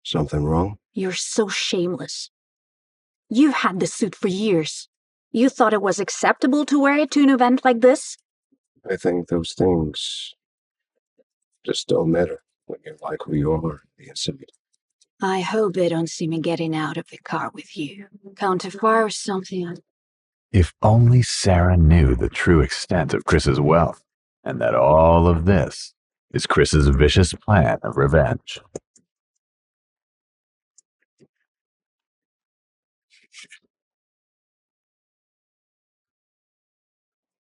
Something wrong? You're so shameless. You've had this suit for years. You thought it was acceptable to wear it to an event like this? I think those things just don't matter when you like who you are, the inside. I hope they don't see me getting out of the car with you. Counterfire or something. If only Sarah knew the true extent of Chris's wealth, and that all of this is Chris's vicious plan of revenge.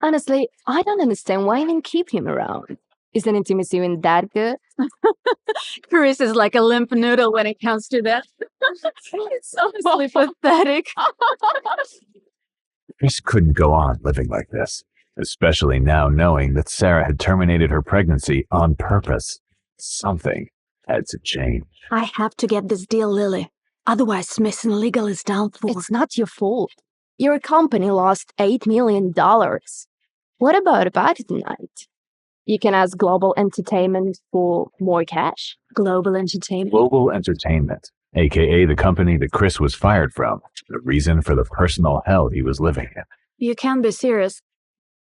Honestly, I don't understand why even keep him around. Isn't intimacy even that good? Chris is like a limp noodle when it comes to that. It's honestly pathetic. Chris couldn't go on living like this, especially now knowing that Sarah had terminated her pregnancy on purpose. Something had to change. I have to get this deal, Lily. Otherwise, Smith & Legal is down for. It's not your fault. Your company lost $8 million. What about a party tonight? You can ask Global Entertainment for more cash. Global Entertainment? Global Entertainment, aka the company that Chris was fired from, the reason for the personal hell he was living in. You can't be serious.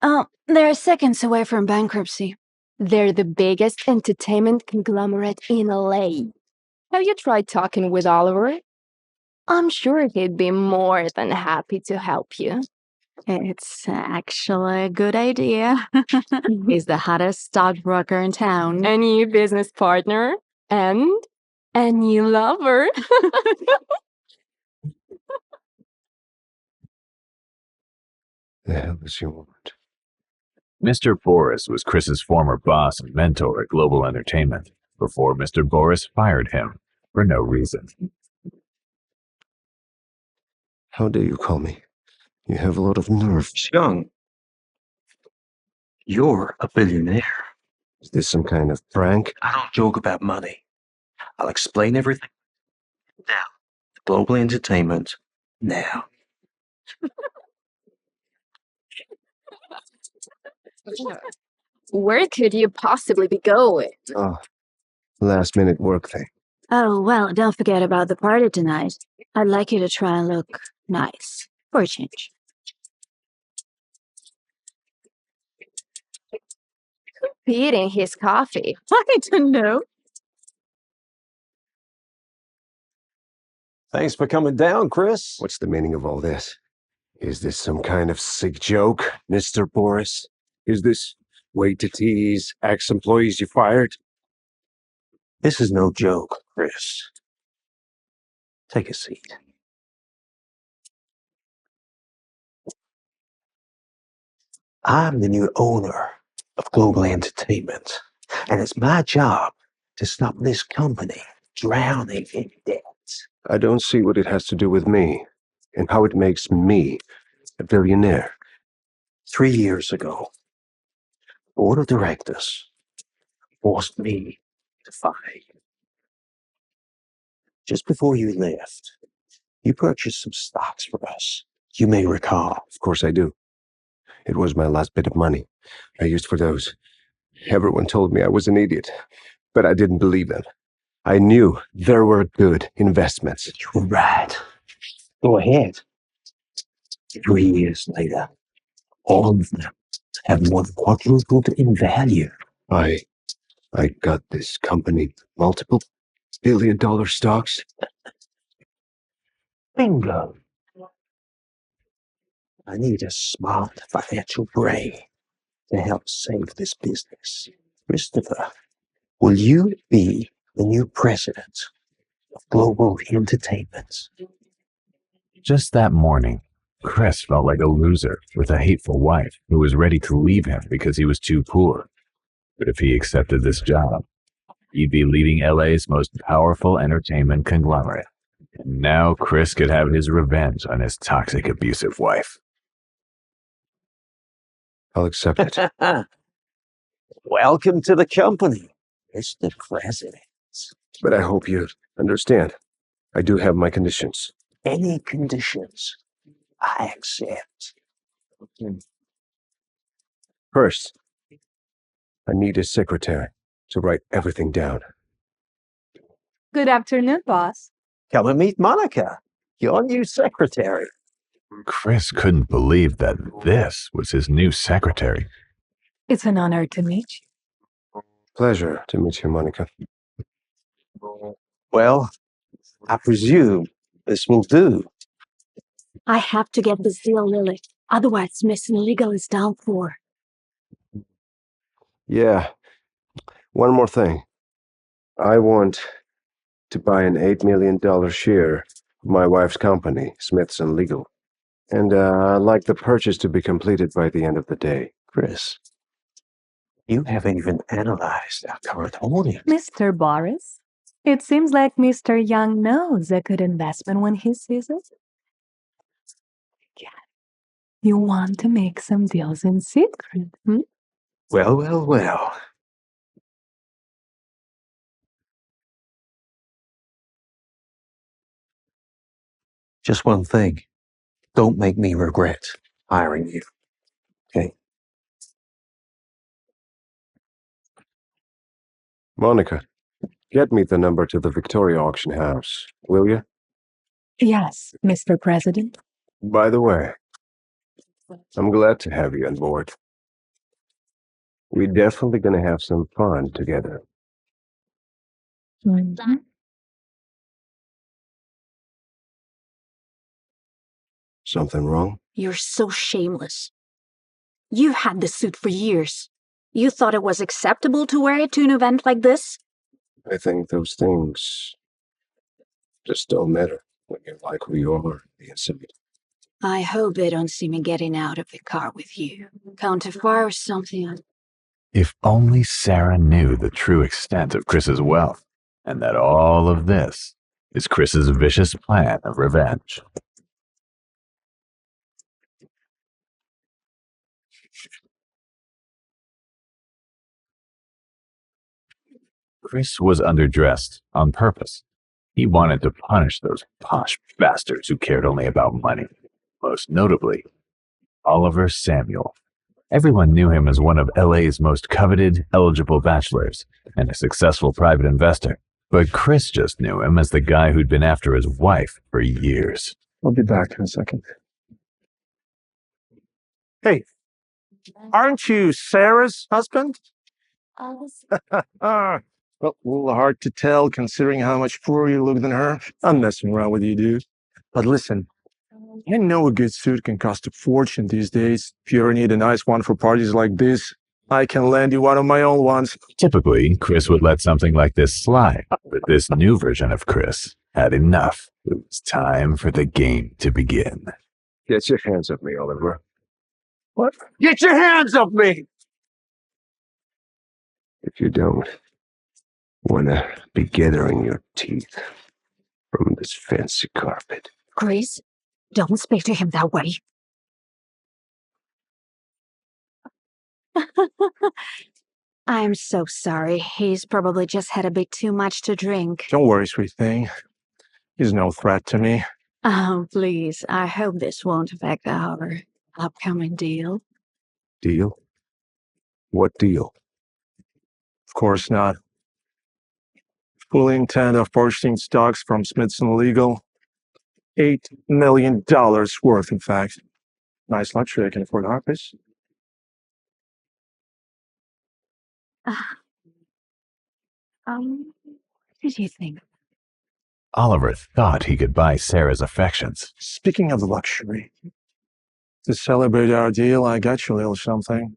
Oh, they're seconds away from bankruptcy. They're the biggest entertainment conglomerate in LA. Have you tried talking with Oliver? I'm sure he'd be more than happy to help you. It's actually a good idea. He's the hottest stockbroker in town. A new business partner and a new lover. The hell is you want? Mr. Boris was Chris's former boss and mentor at Global Entertainment before Mr. Boris fired him for no reason. How dare you call me? You have a lot of nerve. Young, you're a billionaire. Is this some kind of prank? I don't joke about money. I'll explain everything now. Global Entertainment, now. Where could you possibly be going? Oh, last-minute work thing. Oh, well, don't forget about the party tonight. I'd like you to try and look nice for a change. Eating his coffee. I don't know. Thanks for coming down, Chris. What's the meaning of all this? Is this some kind of sick joke, Mr. Boris? Is this way to tease ex-employees you fired? This is no joke, Chris. Take a seat. I'm the new owner of Global Entertainment, and it's my job to stop this company drowning in debt. I don't see what it has to do with me, and how it makes me a billionaire. 3 years ago, the board of directors forced me to fire you. Just before you left, you purchased some stocks for us. You may recall. Of course I do. It was my last bit of money I used for those. Everyone told me I was an idiot, but I didn't believe them. I knew there were good investments. You're right. Go ahead. 3 years later, all of them have more than quadrupled in value. I got this company multiple billion-dollar stocks. Bingo. I need a smart financial brain to help save this business. Christopher, will you be the new president of Global Entertainment? Just that morning, Chris felt like a loser with a hateful wife who was ready to leave him because he was too poor. But if he accepted this job, he'd be leading LA's most powerful entertainment conglomerate. And now Chris could have his revenge on his toxic, abusive wife. I'll accept it. Welcome to the company, Mr. President. But I hope you understand. I do have my conditions. Any conditions, I accept. First, I need a secretary to write everything down. Good afternoon, boss. Come and meet Monica, your new secretary. Chris couldn't believe that this was his new secretary. It's an honor to meet you. Pleasure to meet you, Monica. Well, I presume this will do. I have to get this deal, Lily. Otherwise, Smithson Legal is down for. Yeah. One more thing. I want to buy an $8 million share of my wife's company, Smithson Legal. And I'd like the purchase to be completed by the end of the day. Chris, you haven't even analyzed our current holdings. Mr. Boris, it seems like Mr. Young knows a good investment when he sees it. Yeah. You want to make some deals in secret, hmm? Well. Just one thing. Don't make me regret hiring you. Okay? Monica, get me the number to the Victoria auction house, will you? Yes, Mr. President. By the way, I'm glad to have you on board. We're definitely gonna have some fun together. Mhm. Something wrong? You're so shameless. You've had this suit for years. You thought it was acceptable to wear it to an event like this? I think those things just don't matter when you're like who you are inside. I hope they don't see me getting out of the car with you. Counter fire or something. If only Sarah knew the true extent of Chris's wealth, and that all of this is Chris's vicious plan of revenge. Chris was underdressed on purpose. He wanted to punish those posh bastards who cared only about money, most notably Oliver Samuel. Everyone knew him as one of LA's most coveted, eligible bachelors and a successful private investor. But Chris just knew him as the guy who'd been after his wife for years. I'll be back in a second. Hey, aren't you Sarah's husband? Well, a little hard to tell considering how much poorer you look than her. I'm messing around with you, dude. But listen, I know a good suit can cost a fortune these days. If you ever need a nice one for parties like this, I can lend you one of my own ones. Typically, Chris would let something like this slide, but this new version of Chris had enough. It was time for the game to begin. Get your hands off me, Oliver. What? Get your hands off me! If you don't wanna be gathering your teeth from this fancy carpet. Grace, don't speak to him that way. I'm so sorry. He's probably just had a bit too much to drink. Don't worry, sweet thing. He's no threat to me. Oh, please. I hope this won't affect our upcoming deal. Deal? What deal? Of course not. Fully intend of purchasing stocks from Smithson Legal. $8 million worth, in fact. Nice luxury I can afford, Harpers. What did you think? Oliver thought he could buy Sarah's affections. Speaking of luxury, to celebrate our deal, I got you a little something.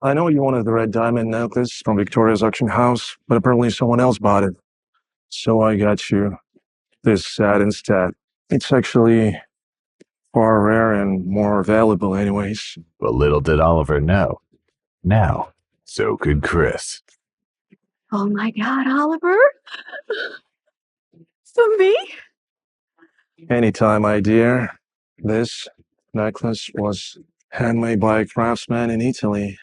I know you wanted the red diamond necklace from Victoria's auction house, but apparently someone else bought it. So I got you this set instead. It's actually far rare and more valuable anyways. But little did Oliver know. Now, so could Chris. Oh my God, Oliver? For me? Anytime, my dear. This necklace was handmade by a craftsman in Italy.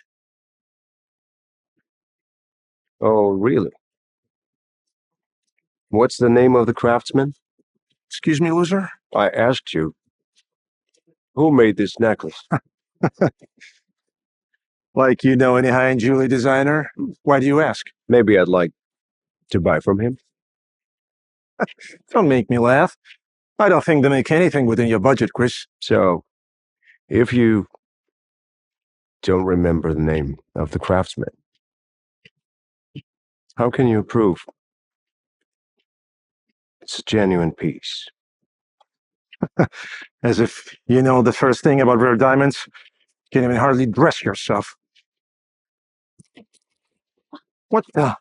Oh, really? What's the name of the craftsman? Excuse me, loser? I asked you. Who made this necklace? Like you know any high-end jewelry designer? Why do you ask? Maybe I'd like to buy from him. Don't make me laugh. I don't think they make anything within your budget, Chris. So, if you don't remember the name of the craftsman, how can you prove it's a genuine piece? As if you know the first thing about rare diamonds. Can't even hardly dress yourself. What the?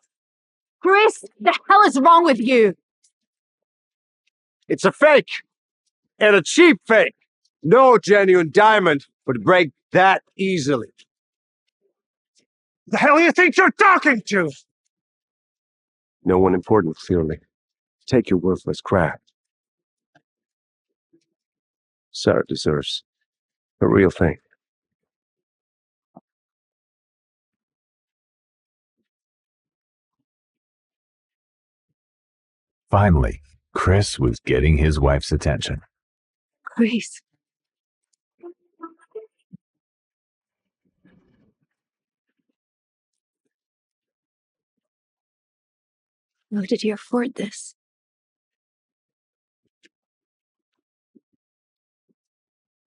Chris, the hell is wrong with you? It's a fake! And a cheap fake! No genuine diamond would break that easily. The hell do you think you're talking to? No one important, clearly. Take your worthless crap. Sarah deserves a real thing. Finally, Chris was getting his wife's attention. Chris. How did you afford this?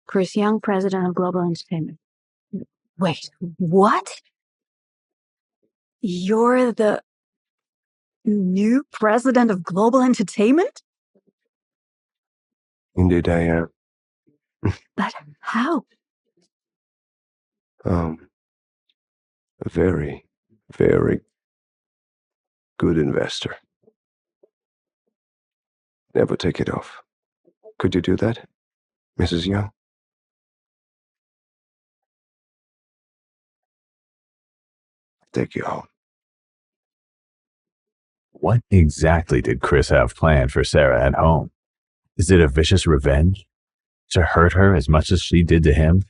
Chris Young, president of Global Entertainment. Wait, what? You're the new president of Global Entertainment? Indeed, I am. But how? A very, very good investor. Never take it off. Could you do that, Mrs. Young? Take you home. What exactly did Chris have planned for Sarah at home? Is it a vicious revenge? To hurt her as much as she did to him?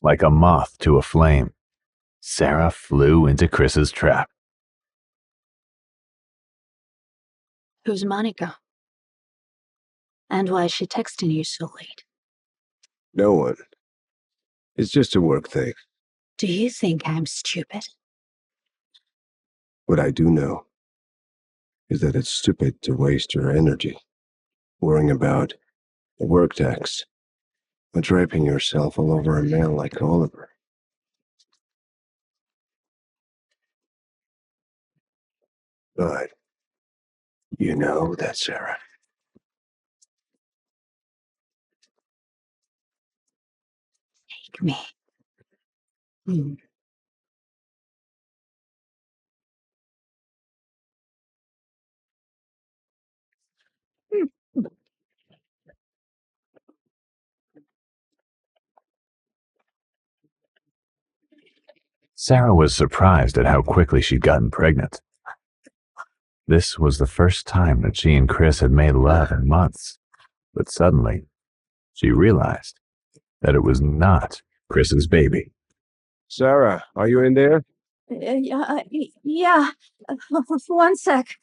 Like a moth to a flame, Sarah flew into Chris's trap. Who's Monica? And why is she texting you so late? No one. It's just a work thing. Do you think I'm stupid? What I do know is that it's stupid to waste your energy worrying about a work tax or draping yourself all over a man like Oliver. But you know that, Sarah. Take me. Sarah was surprised at how quickly she'd gotten pregnant. This was the first time that she and Chris had made love in months. But suddenly, she realized that it was not Chris's baby. Sarah, are you in there? Yeah. One sec.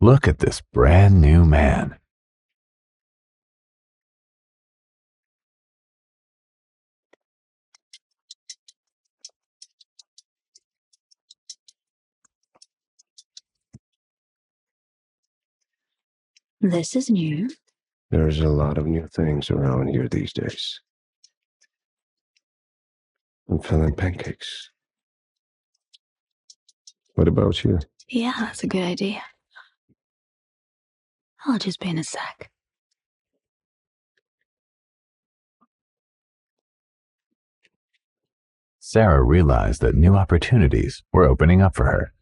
Look at this brand new man. This is new. There's a lot of new things around here these days. I'm feeling pancakes. What about you? Yeah, that's a good idea. I'll just be in a sec. Sarah realized that new opportunities were opening up for her.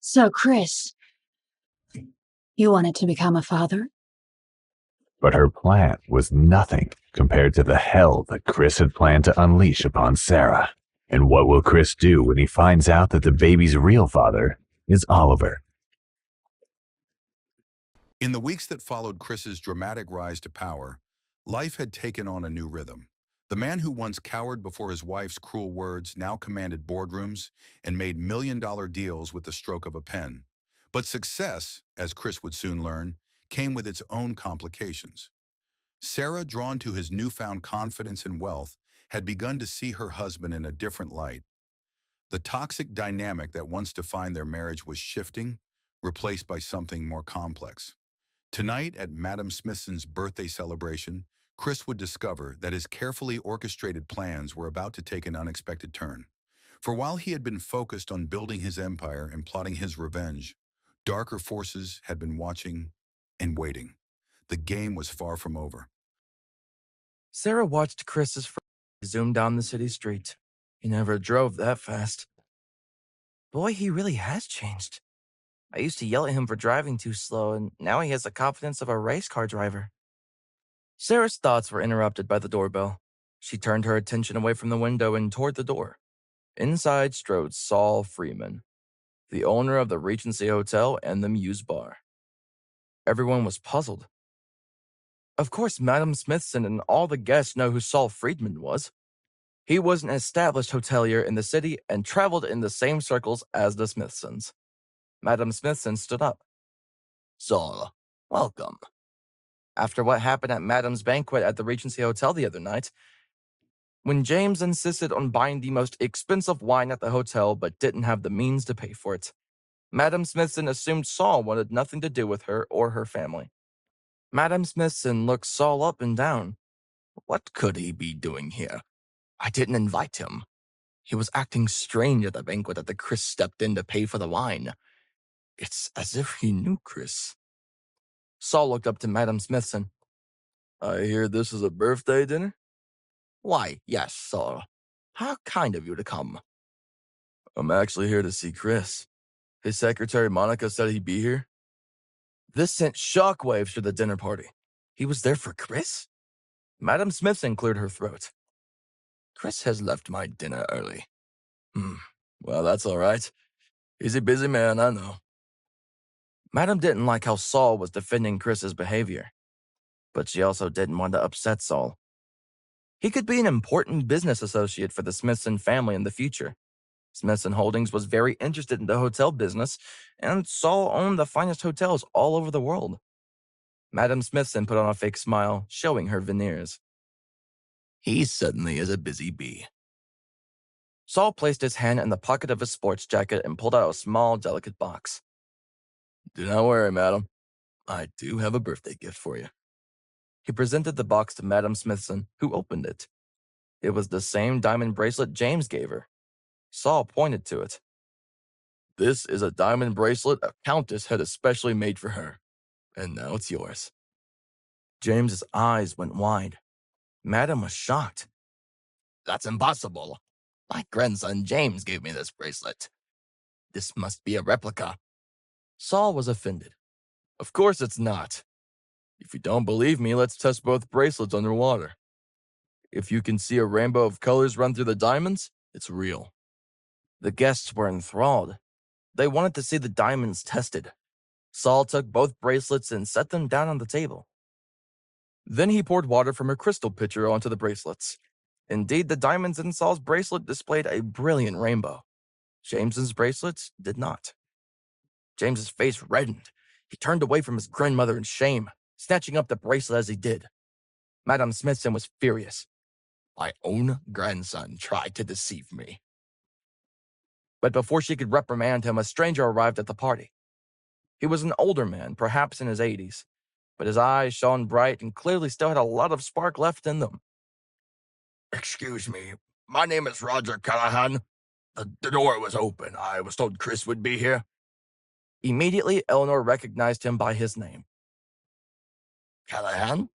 So, Chris, you wanted to become a father? But her plan was nothing compared to the hell that Chris had planned to unleash upon Sarah. And what will Chris do when he finds out that the baby's real father is Oliver? In the weeks that followed Chris's dramatic rise to power, life had taken on a new rhythm. The man who once cowered before his wife's cruel words now commanded boardrooms and made million-dollar deals with the stroke of a pen. But success, as Chris would soon learn, came with its own complications. Sarah, drawn to his newfound confidence and wealth, had begun to see her husband in a different light. The toxic dynamic that once defined their marriage was shifting, replaced by something more complex. Tonight, at Madame Smithson's birthday celebration, Chris would discover that his carefully orchestrated plans were about to take an unexpected turn. For while he had been focused on building his empire and plotting his revenge, darker forces had been watching and waiting. The game was far from over. Sarah watched Chris's friend zoom down the city street. He never drove that fast. Boy, he really has changed. I used to yell at him for driving too slow, and now he has the confidence of a race car driver. Sarah's thoughts were interrupted by the doorbell. She turned her attention away from the window and toward the door. Inside strode Saul Freeman, the owner of the Regency Hotel and the Muse Bar. Everyone was puzzled. Of course, Madame Smithson and all the guests know who Saul Friedman was. He was an established hotelier in the city and traveled in the same circles as the Smithsons. Madame Smithson stood up. Saul, welcome. After what happened at Madame's banquet at the Regency Hotel the other night, when James insisted on buying the most expensive wine at the hotel but didn't have the means to pay for it, Madame Smithson assumed Saul wanted nothing to do with her or her family. Madame Smithson looked Saul up and down. What could he be doing here? I didn't invite him. He was acting strange at the banquet that Chris stepped in to pay for the wine. It's as if he knew Chris. Saul looked up to Madame Smithson. I hear this is a birthday dinner? Why, yes, Saul. How kind of you to come. I'm actually here to see Chris. His secretary Monica said he'd be here. This sent shockwaves through the dinner party. He was there for Chris? Madame Smithson cleared her throat. Chris has left my dinner early. Well, that's all right. He's a busy man, I know. Madame didn't like how Saul was defending Chris's behavior, but she also didn't want to upset Saul. He could be an important business associate for the Smithson family in the future. Smithson Holdings was very interested in the hotel business, and Saul owned the finest hotels all over the world. Madame Smithson put on a fake smile, showing her veneers. He certainly is a busy bee. Saul placed his hand in the pocket of his sports jacket and pulled out a small, delicate box. Do not worry, madam. I do have a birthday gift for you. He presented the box to Madame Smithson, who opened it. It was the same diamond bracelet James gave her. Saul pointed to it. This is a diamond bracelet a countess had especially made for her, and now it's yours. James's eyes went wide. Madame was shocked. That's impossible. My grandson James gave me this bracelet. This must be a replica. Saul was offended. Of course it's not. If you don't believe me, let's test both bracelets underwater. If you can see a rainbow of colors run through the diamonds, it's real. The guests were enthralled. They wanted to see the diamonds tested. Saul took both bracelets and set them down on the table. Then he poured water from a crystal pitcher onto the bracelets. Indeed, the diamonds in Saul's bracelet displayed a brilliant rainbow. James's bracelets did not. James's face reddened. He turned away from his grandmother in shame, snatching up the bracelet as he did. Madame Smithson was furious. My own grandson tried to deceive me. But before she could reprimand him, a stranger arrived at the party. He was an older man, perhaps in his 80s, but his eyes shone bright and clearly still had a lot of spark left in them. Excuse me, my name is Roger Callahan. The door was open. I was told Chris would be here. Immediately, Eleanor recognized him by his name. Callahan?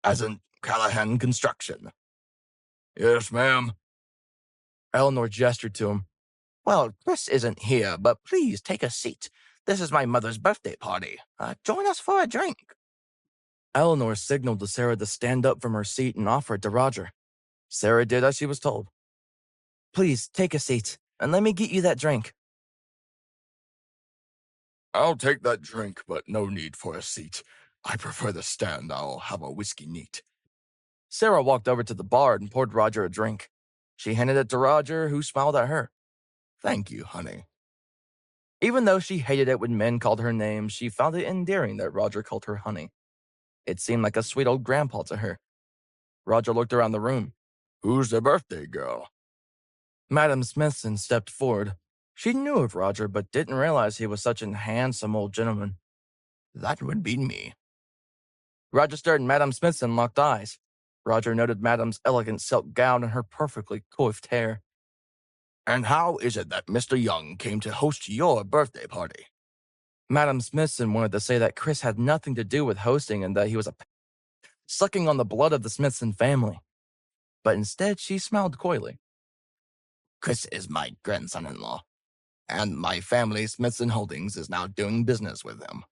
As in Callahan Construction. Yes, ma'am. Eleanor gestured to him. Well, Chris isn't here, but please take a seat. This is my mother's birthday party. Join us for a drink. Eleanor signaled to Sarah to stand up from her seat and offer it to Roger. Sarah did as she was told. Please take a seat, and let me get you that drink. I'll take that drink, but no need for a seat. I prefer the stand. I'll have a whiskey neat. Sarah walked over to the bar and poured Roger a drink. She handed it to Roger, who smiled at her. "Thank you, honey." Even though she hated it when men called her names, she found it endearing that Roger called her honey. It seemed like a sweet old grandpa to her. Roger looked around the room. "Who's the birthday girl?" Madam Smithson stepped forward. She knew of Roger, but didn't realize he was such a handsome old gentleman. "That would be me." Roger and Madam Smithson locked eyes. Roger noted Madam's elegant silk gown and her perfectly coiffed hair. "And how is it that Mr. Young came to host your birthday party?" Madam Smithson wanted to say that Chris had nothing to do with hosting and that he was sucking on the blood of the Smithson family. But instead, she smiled coyly. "Chris is my grandson-in-law, and my family, Smithson Holdings, is now doing business with him."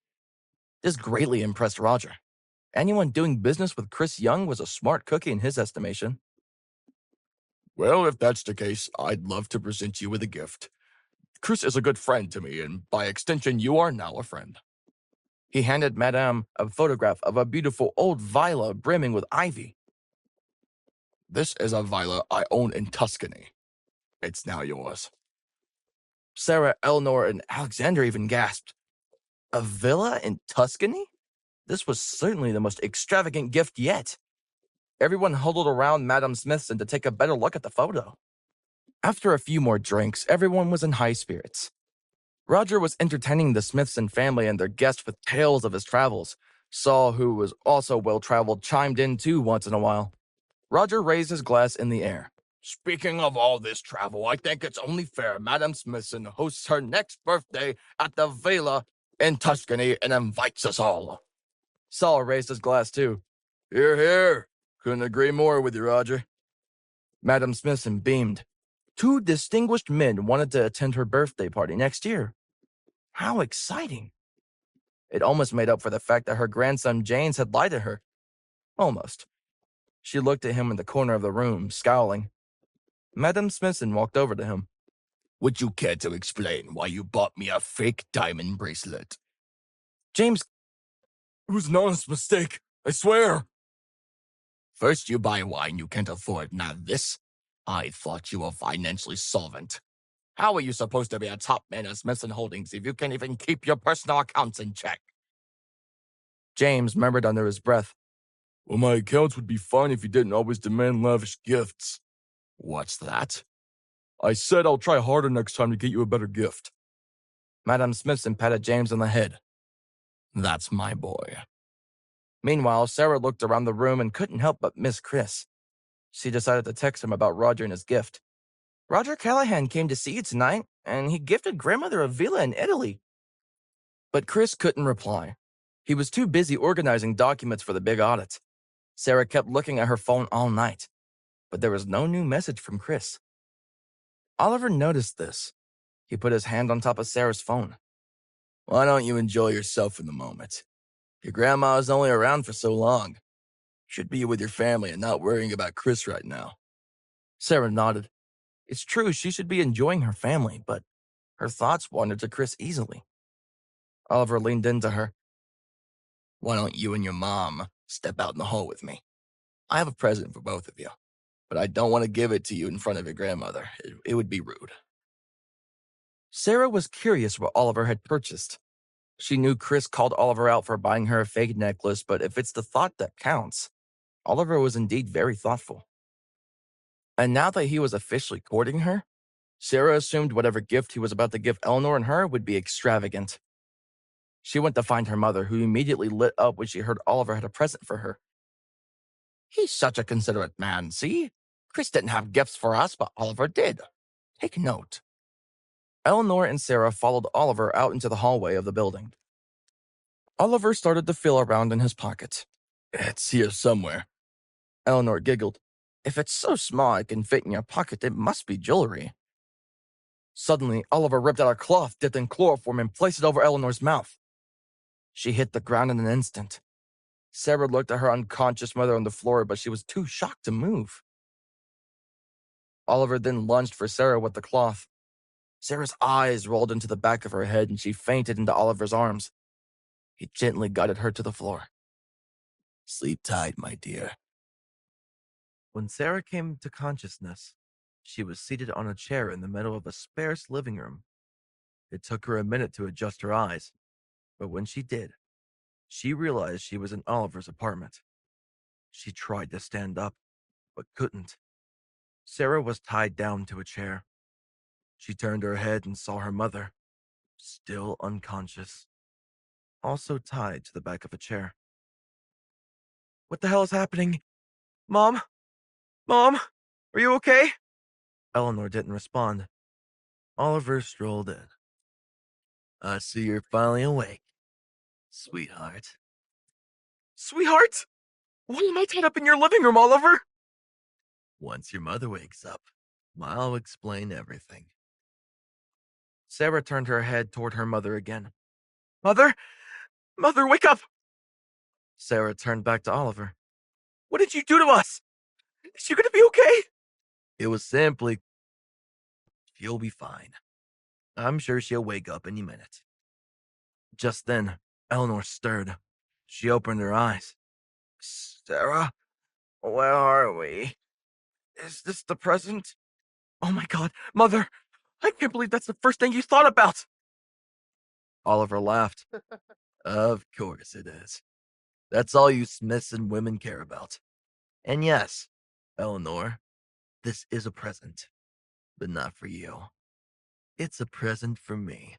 This greatly impressed Roger. Anyone doing business with Chris Young was a smart cookie in his estimation. "Well, if that's the case, I'd love to present you with a gift. Chris is a good friend to me, and by extension, you are now a friend." He handed Madame a photograph of a beautiful old villa brimming with ivy. "This is a villa I own in Tuscany. It's now yours." Sarah, Eleanor, and Alexander even gasped. A villa in Tuscany? This was certainly the most extravagant gift yet. Everyone huddled around Madam Smithson to take a better look at the photo. After a few more drinks, everyone was in high spirits. Roger was entertaining the Smithson family and their guests with tales of his travels. Saul, who was also well-traveled, chimed in too once in a while. Roger raised his glass in the air. "Speaking of all this travel, I think it's only fair Madam Smithson hosts her next birthday at the villa in Tuscany and invites us all." Saul raised his glass too. "Hear, hear. Couldn't agree more with you, Roger." Madam Smithson beamed. 2 distinguished men wanted to attend her birthday party next year. How exciting. It almost made up for the fact that her grandson James had lied to her. Almost. She looked at him in the corner of the room, scowling. Madam Smithson walked over to him. "Would you care to explain why you bought me a fake diamond bracelet?" James, "It was an honest mistake, I swear." "First you buy wine you can't afford, now this? I thought you were financially solvent. How are you supposed to be a top man at Smithson Holdings if you can't even keep your personal accounts in check?" James murmured under his breath. "Well, my accounts would be fine if you didn't always demand lavish gifts." "What's that?" "I said I'll try harder next time to get you a better gift." Madam Smithson patted James on the head. "That's my boy." Meanwhile, Sarah looked around the room and couldn't help but miss Chris. She decided to text him about Roger and his gift. "Roger Callahan came to see you tonight, and he gifted grandmother a villa in Italy." But Chris couldn't reply. He was too busy organizing documents for the big audit. Sarah kept looking at her phone all night, but there was no new message from Chris. Oliver noticed this. He put his hand on top of Sarah's phone. "Why don't you enjoy yourself in the moment? Your grandma is only around for so long. You should be with your family and not worrying about Chris right now." Sarah nodded. It's true she should be enjoying her family, but her thoughts wandered to Chris easily. Oliver leaned into her. "Why don't you and your mom step out in the hall with me? I have a present for both of you, but I don't want to give it to you in front of your grandmother. It would be rude." Sarah was curious what Oliver had purchased. She knew Chris called Oliver out for buying her a fake necklace, but if it's the thought that counts, Oliver was indeed very thoughtful. And now that he was officially courting her, Sarah assumed whatever gift he was about to give Eleanor and her would be extravagant. She went to find her mother, who immediately lit up when she heard Oliver had a present for her. "He's such a considerate man, see? Chris didn't have gifts for us, but Oliver did. Take note." Eleanor and Sarah followed Oliver out into the hallway of the building. Oliver started to feel around in his pocket. "It's here somewhere." Eleanor giggled. "If it's so small it can fit in your pocket, it must be jewelry." Suddenly, Oliver ripped out a cloth dipped in chloroform and placed it over Eleanor's mouth. She hit the ground in an instant. Sarah looked at her unconscious mother on the floor, but she was too shocked to move. Oliver then lunged for Sarah with the cloth. Sarah's eyes rolled into the back of her head and she fainted into Oliver's arms. He gently guided her to the floor. "Sleep tight, my dear." When Sarah came to consciousness, she was seated on a chair in the middle of a sparse living room. It took her a minute to adjust her eyes, but when she did, she realized she was in Oliver's apartment. She tried to stand up, but couldn't. Sarah was tied down to a chair. She turned her head and saw her mother, still unconscious, also tied to the back of a chair. What the hell is happening? Mom? Mom? Are you okay? Eleanor didn't respond. Oliver strolled in. I see you're finally awake, sweetheart. Sweetheart? Why am I tied up in your living room, Oliver? Once your mother wakes up, I'll explain everything. Sarah turned her head toward her mother again. Mother? Mother, wake up! Sarah turned back to Oliver. What did you do to us? Is she gonna be okay? It was simply, she'll be fine. I'm sure she'll wake up any minute. Just then, Eleanor stirred. She opened her eyes. Sarah, where are we? Is this the present? Oh my God, Mother! I can't believe that's the first thing you thought about! Oliver laughed. Of course it is. That's all you Smiths and women care about. And yes, Eleanor, this is a present, but not for you. It's a present for me.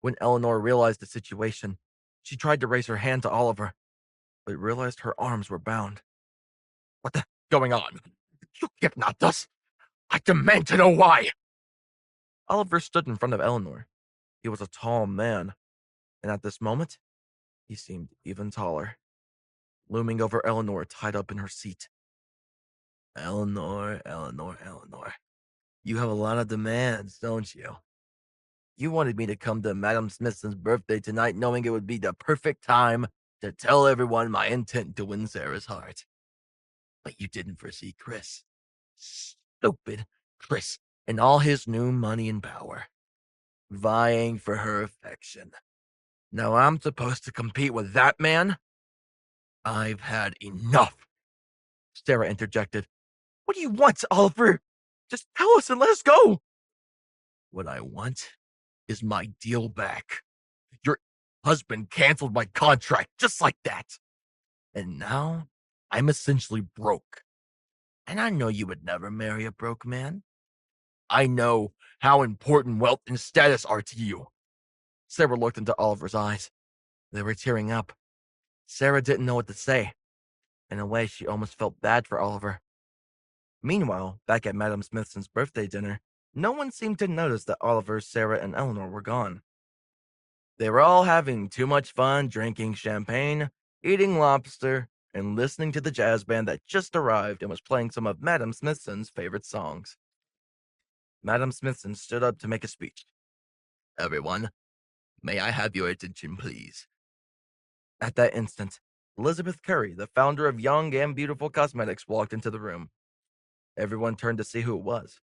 When Eleanor realized the situation, she tried to raise her hand to Oliver, but realized her arms were bound. What the going on? You kidnapped us! I demand to know why! Oliver stood in front of Eleanor. He was a tall man, and at this moment, he seemed even taller, looming over Eleanor tied up in her seat. Eleanor, you have a lot of demands, don't you? You wanted me to come to Madam Smithson's birthday tonight knowing it would be the perfect time to tell everyone my intent to win Sarah's heart. But you didn't foresee Chris. Stupid Chris and all his new money and power, vying for her affection. Now I'm supposed to compete with that man? I've had enough. Sarah interjected. What do you want, Oliver? Just tell us and let us go. What I want is my deal back. Your husband canceled my contract just like that. And now I'm essentially broke. And I know you would never marry a broke man. I know how important wealth and status are to you. Sarah looked into Oliver's eyes. They were tearing up. Sarah didn't know what to say. In a way, she almost felt bad for Oliver. Meanwhile, back at Madam Smithson's birthday dinner, no one seemed to notice that Oliver, Sarah, and Eleanor were gone. They were all having too much fun drinking champagne, eating lobster, and listening to the jazz band that just arrived and was playing some of Madam Smithson's favorite songs. Madam Smithson stood up to make a speech. Everyone, may I have your attention, please? At that instant, Elizabeth Curry, the founder of Young and Beautiful Cosmetics, walked into the room. Everyone turned to see who it was.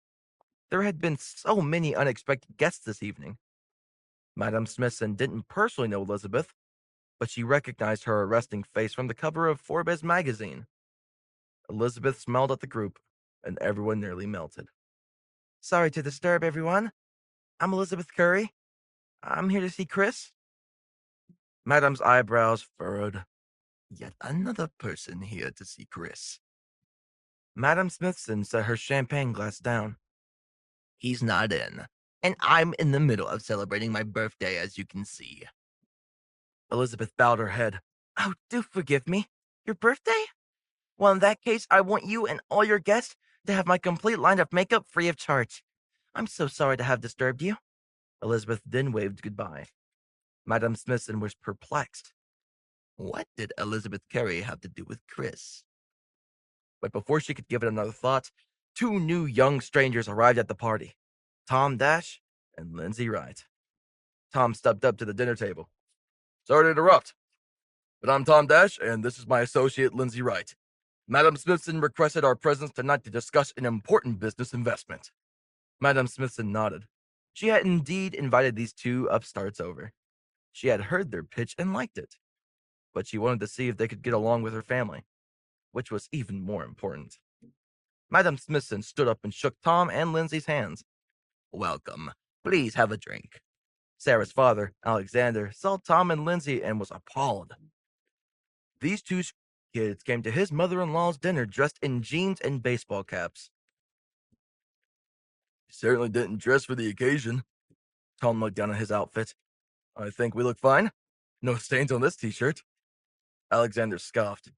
There had been so many unexpected guests this evening. Madam Smithson didn't personally know Elizabeth, but she recognized her arresting face from the cover of Forbes magazine. Elizabeth smiled at the group, and everyone nearly melted. Sorry to disturb everyone. I'm Elizabeth Curry. I'm here to see Chris. Madam's eyebrows furrowed. Yet another person here to see Chris. Madam Smithson set her champagne glass down. He's not in, and I'm in the middle of celebrating my birthday, as you can see. Elizabeth bowed her head. Oh, do forgive me. Your birthday? Well, in that case, I want you and all your guests to have my complete line of makeup free of charge. I'm so sorry to have disturbed you. Elizabeth then waved goodbye. Madam Smithson was perplexed. What did Elizabeth Carey have to do with Chris? But before she could give it another thought, two new young strangers arrived at the party, Tom Dash and Lindsay Wright. Tom stepped up to the dinner table. Sorry to interrupt, but I'm Tom Dash, and this is my associate, Lindsay Wright. Madam Smithson requested our presence tonight to discuss an important business investment. Madam Smithson nodded. She had indeed invited these two upstarts over. She had heard their pitch and liked it, but she wanted to see if they could get along with her family, which was even more important. Madam Smithson stood up and shook Tom and Lindsay's hands. Welcome. Please have a drink. Sarah's father, Alexander, saw Tom and Lindsay and was appalled. These two kids came to his mother-in-law's dinner dressed in jeans and baseball caps. You certainly didn't dress for the occasion. Tom looked down at his outfit. I think we look fine. No stains on this t-shirt. Alexander scoffed.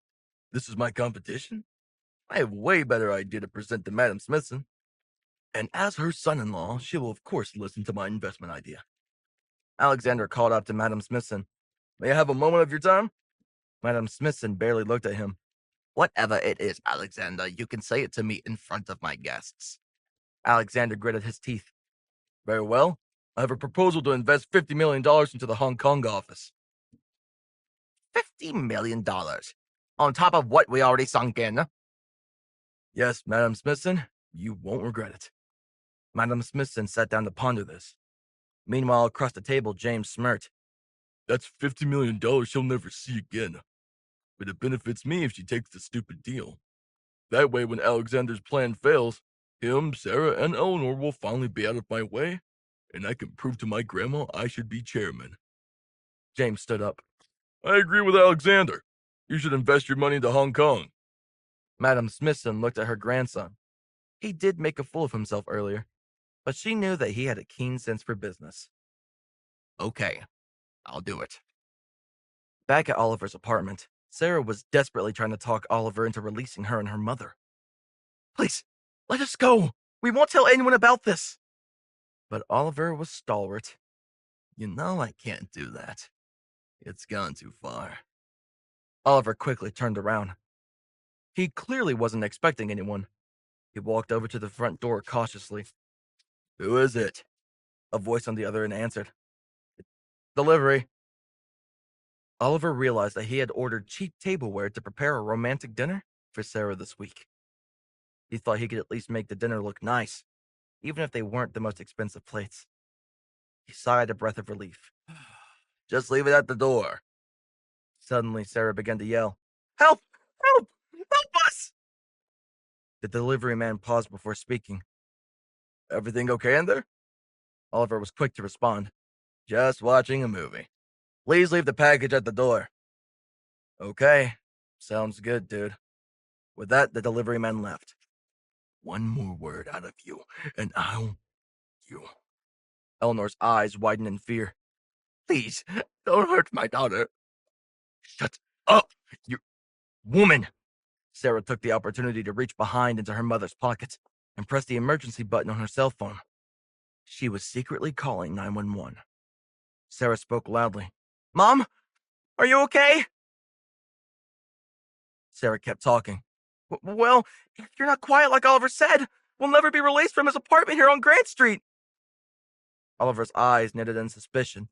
This is my competition? I have way better idea to present to Madam Smithson. And as her son-in-law, she will of course listen to my investment idea. Alexander called out to Madam Smithson. May I have a moment of your time? Madam Smithson barely looked at him. Whatever it is, Alexander, you can say it to me in front of my guests. Alexander gritted his teeth. Very well. I have a proposal to invest $50 million into the Hong Kong office. $50 million? On top of what we already sunk in? Yes, Madam Smithson, you won't regret it. Madam Smithson sat down to ponder this. Meanwhile, across the table, James smirked. That's $50 million she'll never see again. But it benefits me if she takes the stupid deal. That way, when Alexander's plan fails, him, Sarah, and Eleanor will finally be out of my way, and I can prove to my grandma I should be chairman. James stood up. I agree with Alexander. You should invest your money into Hong Kong. Madam Smithson looked at her grandson. He did make a fool of himself earlier, but she knew that he had a keen sense for business. Okay, I'll do it. Back at Oliver's apartment, Sarah was desperately trying to talk Oliver into releasing her and her mother. Please, let us go. We won't tell anyone about this. But Oliver was stalwart. You know I can't do that. It's gone too far. Oliver quickly turned around. He clearly wasn't expecting anyone. He walked over to the front door cautiously. Who is it? A voice on the other end answered. Delivery. Oliver realized that he had ordered cheap tableware to prepare a romantic dinner for Sarah this week. He thought he could at least make the dinner look nice, even if they weren't the most expensive plates. He sighed a breath of relief. Just leave it at the door. Suddenly, Sarah began to yell, Help! Help! Help us! The delivery man paused before speaking. Everything okay in there? Oliver was quick to respond. Just watching a movie. Please leave the package at the door. Okay, sounds good, dude. With that, the delivery man left. One more word out of you, and you. Eleanor's eyes widened in fear. Please, don't hurt my daughter. Shut up, you woman! Sarah took the opportunity to reach behind into her mother's pocket and press the emergency button on her cell phone. She was secretly calling 911. Sarah spoke loudly. Mom, are you okay? Sarah kept talking. Well, if you're not quiet like Oliver said, we'll never be released from his apartment here on Grant Street. Oliver's eyes knitted in suspicion.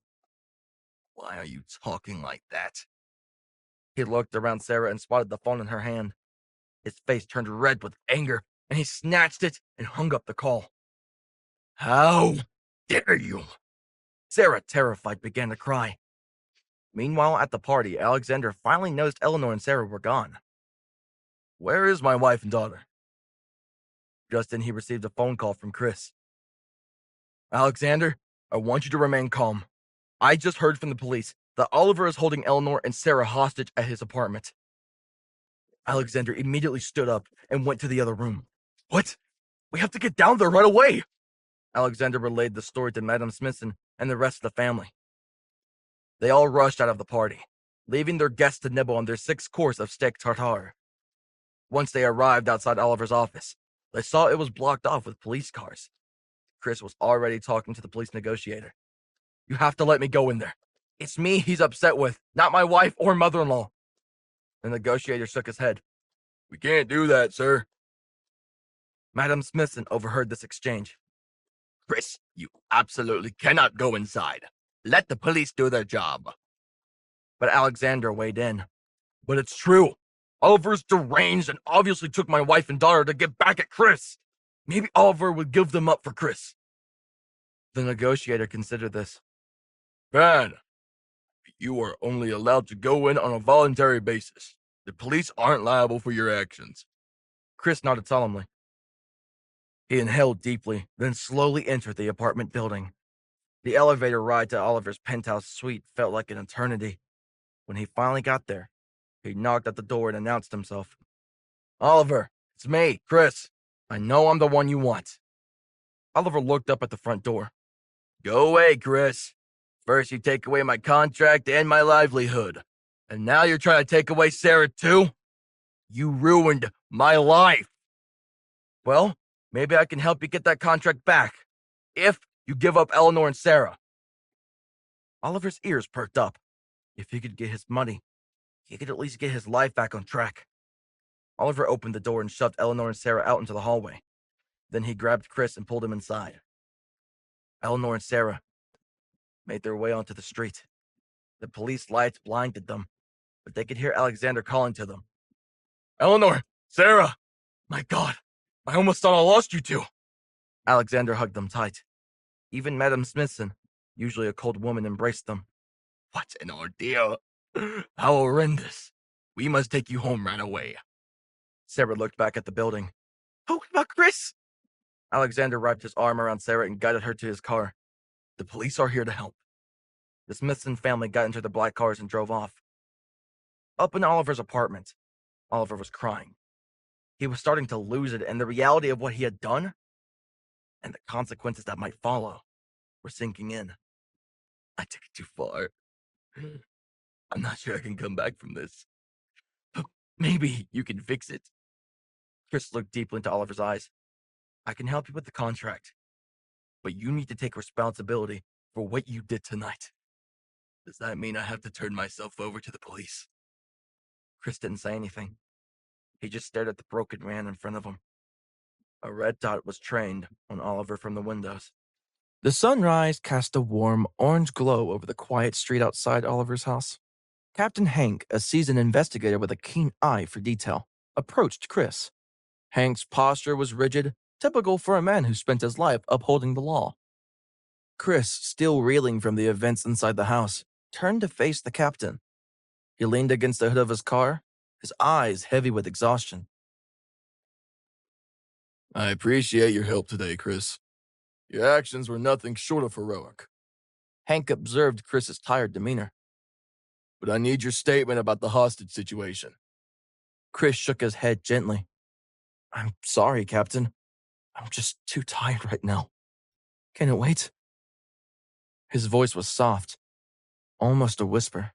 Why are you talking like that? He looked around Sarah and spotted the phone in her hand. His face turned red with anger, and he snatched it and hung up the call. How dare you? Sarah, terrified, began to cry. Meanwhile, at the party, Alexander finally noticed Eleanor and Sarah were gone. Where is my wife and daughter? Just then, he received a phone call from Chris. Alexander, I want you to remain calm. I just heard from the police that Oliver is holding Eleanor and Sarah hostage at his apartment. Alexander immediately stood up and went to the other room. What? We have to get down there right away! Alexander relayed the story to Madam Smithson and the rest of the family. They all rushed out of the party, leaving their guests to nibble on their 6th course of steak tartare. Once they arrived outside Oliver's office, they saw it was blocked off with police cars. Chris was already talking to the police negotiator. You have to let me go in there. It's me he's upset with, not my wife or mother-in-law. The negotiator shook his head. We can't do that, sir. Madam Smithson overheard this exchange. Chris, you absolutely cannot go inside. Let the police do their job. But Alexander weighed in. But it's true. Oliver's deranged and obviously took my wife and daughter to get back at Chris. Maybe Oliver would give them up for Chris. The negotiator considered this. Fine. You are only allowed to go in on a voluntary basis. The police aren't liable for your actions. Chris nodded solemnly. He inhaled deeply, then slowly entered the apartment building. The elevator ride to Oliver's penthouse suite felt like an eternity. When he finally got there, he knocked at the door and announced himself. Oliver, it's me, Chris. I know I'm the one you want. Oliver looked up at the front door. Go away, Chris. First you take away my contract and my livelihood. And now you're trying to take away Sarah too? You ruined my life. Well, maybe I can help you get that contract back. If you give up Eleanor and Sarah. Oliver's ears perked up. If he could get his money, he could at least get his life back on track. Oliver opened the door and shoved Eleanor and Sarah out into the hallway. Then he grabbed Chris and pulled him inside. Eleanor and Sarah made their way onto the street. The police lights blinded them, but they could hear Alexander calling to them. Eleanor! Sarah! My God! I almost thought I lost you two! Alexander hugged them tight. Even Madame Smithson, usually a cold woman, embraced them. What an ordeal! How horrendous! We must take you home right away. Sarah looked back at the building. Oh, what about Chris? Alexander wrapped his arm around Sarah and guided her to his car. The police are here to help. The Smithson family got into the black cars and drove off. Up in Oliver's apartment, Oliver was crying. He was starting to lose it, and the reality of what he had done and the consequences that might follow were sinking in. I took it too far. I'm not sure I can come back from this. But maybe you can fix it. Chris looked deeply into Oliver's eyes. I can help you with the contract, but you need to take responsibility for what you did tonight. Does that mean I have to turn myself over to the police? Chris didn't say anything. He just stared at the broken man in front of him. A red dot was trained on Oliver from the windows. The sunrise cast a warm orange glow over the quiet street outside Oliver's house. Captain Hank, a seasoned investigator with a keen eye for detail, approached Chris. Hank's posture was rigid, typical for a man who spent his life upholding the law. Chris, still reeling from the events inside the house, turned to face the captain. He leaned against the hood of his car, his eyes heavy with exhaustion. I appreciate your help today, Chris. Your actions were nothing short of heroic. Hank observed Chris's tired demeanor. But I need your statement about the hostage situation. Chris shook his head gently. I'm sorry, Captain. I'm just too tired right now. Can it wait? His voice was soft, almost a whisper,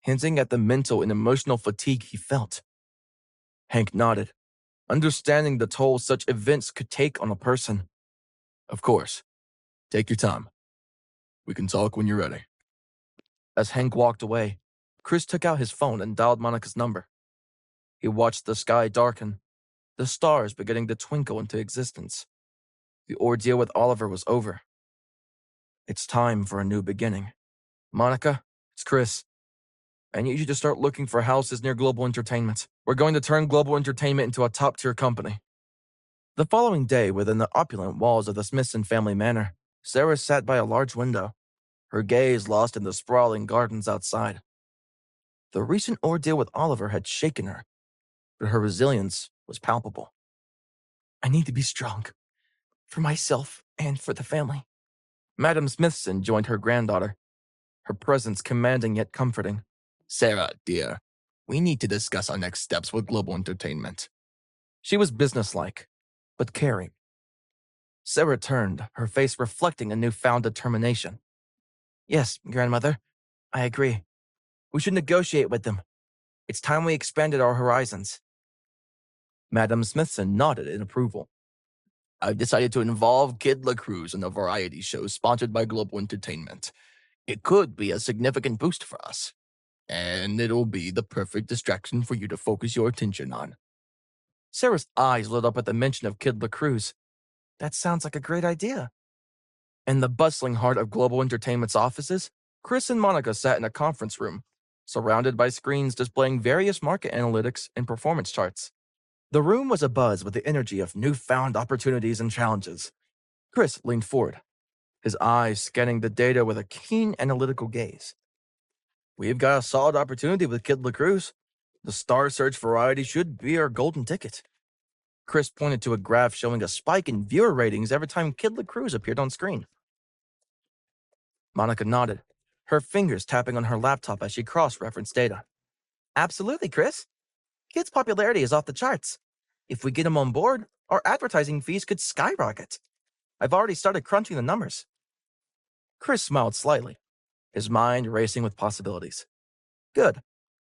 hinting at the mental and emotional fatigue he felt. Hank nodded, understanding the toll such events could take on a person. Of course. Take your time. We can talk when you're ready. As Hank walked away, Chris took out his phone and dialed Monica's number. He watched the sky darken, the stars beginning to twinkle into existence. The ordeal with Oliver was over. It's time for a new beginning. Monica, it's Chris. I need you to start looking for houses near Global Entertainment. We're going to turn Global Entertainment into a top-tier company. The following day, within the opulent walls of the Smithson family manor, Sarah sat by a large window, her gaze lost in the sprawling gardens outside. The recent ordeal with Oliver had shaken her, but her resilience was palpable. I need to be strong, for myself and for the family. Madame Smithson joined her granddaughter, her presence commanding yet comforting. Sarah, dear, we need to discuss our next steps with Global Entertainment. She was businesslike, but caring. Sarah turned, her face reflecting a newfound determination. Yes, grandmother, I agree. We should negotiate with them. It's time we expanded our horizons. Madame Smithson nodded in approval. I've decided to involve Kid LaCruz in a variety show sponsored by Global Entertainment. It could be a significant boost for us, and it'll be the perfect distraction for you to focus your attention on. Sarah's eyes lit up at the mention of Kid LaCruz. That sounds like a great idea. In the bustling heart of Global Entertainment's offices, Chris and Monica sat in a conference room, surrounded by screens displaying various market analytics and performance charts. The room was abuzz with the energy of newfound opportunities and challenges. Chris leaned forward, his eyes scanning the data with a keen analytical gaze. We've got a solid opportunity with Kid LaCruz. The Star Search variety should be our golden ticket. Chris pointed to a graph showing a spike in viewer ratings every time Kid LaCruz appeared on screen. Monica nodded, her fingers tapping on her laptop as she cross-referenced data. Absolutely, Chris. Kid's popularity is off the charts. If we get him on board, our advertising fees could skyrocket. I've already started crunching the numbers. Chris smiled slightly, his mind racing with possibilities. Good.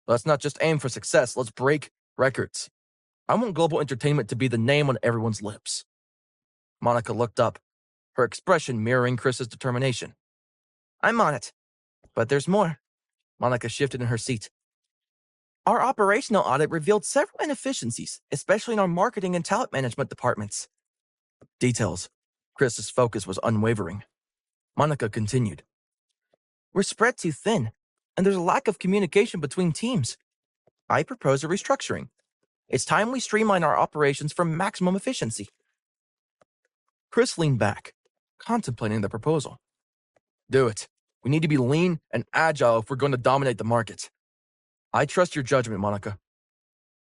Let's not just aim for success, let's break records. I want global entertainment to be the name on everyone's lips. Monica looked up, her expression mirroring Chris's determination. I'm on it. But there's more. Monica shifted in her seat. Our operational audit revealed several inefficiencies, especially in our marketing and talent management departments. Details. Chris's focus was unwavering. Monica continued. We're spread too thin, and there's a lack of communication between teams. I propose a restructuring. It's time we streamline our operations for maximum efficiency. Chris leaned back, contemplating the proposal. Do it. We need to be lean and agile if we're going to dominate the market. I trust your judgment, Monica.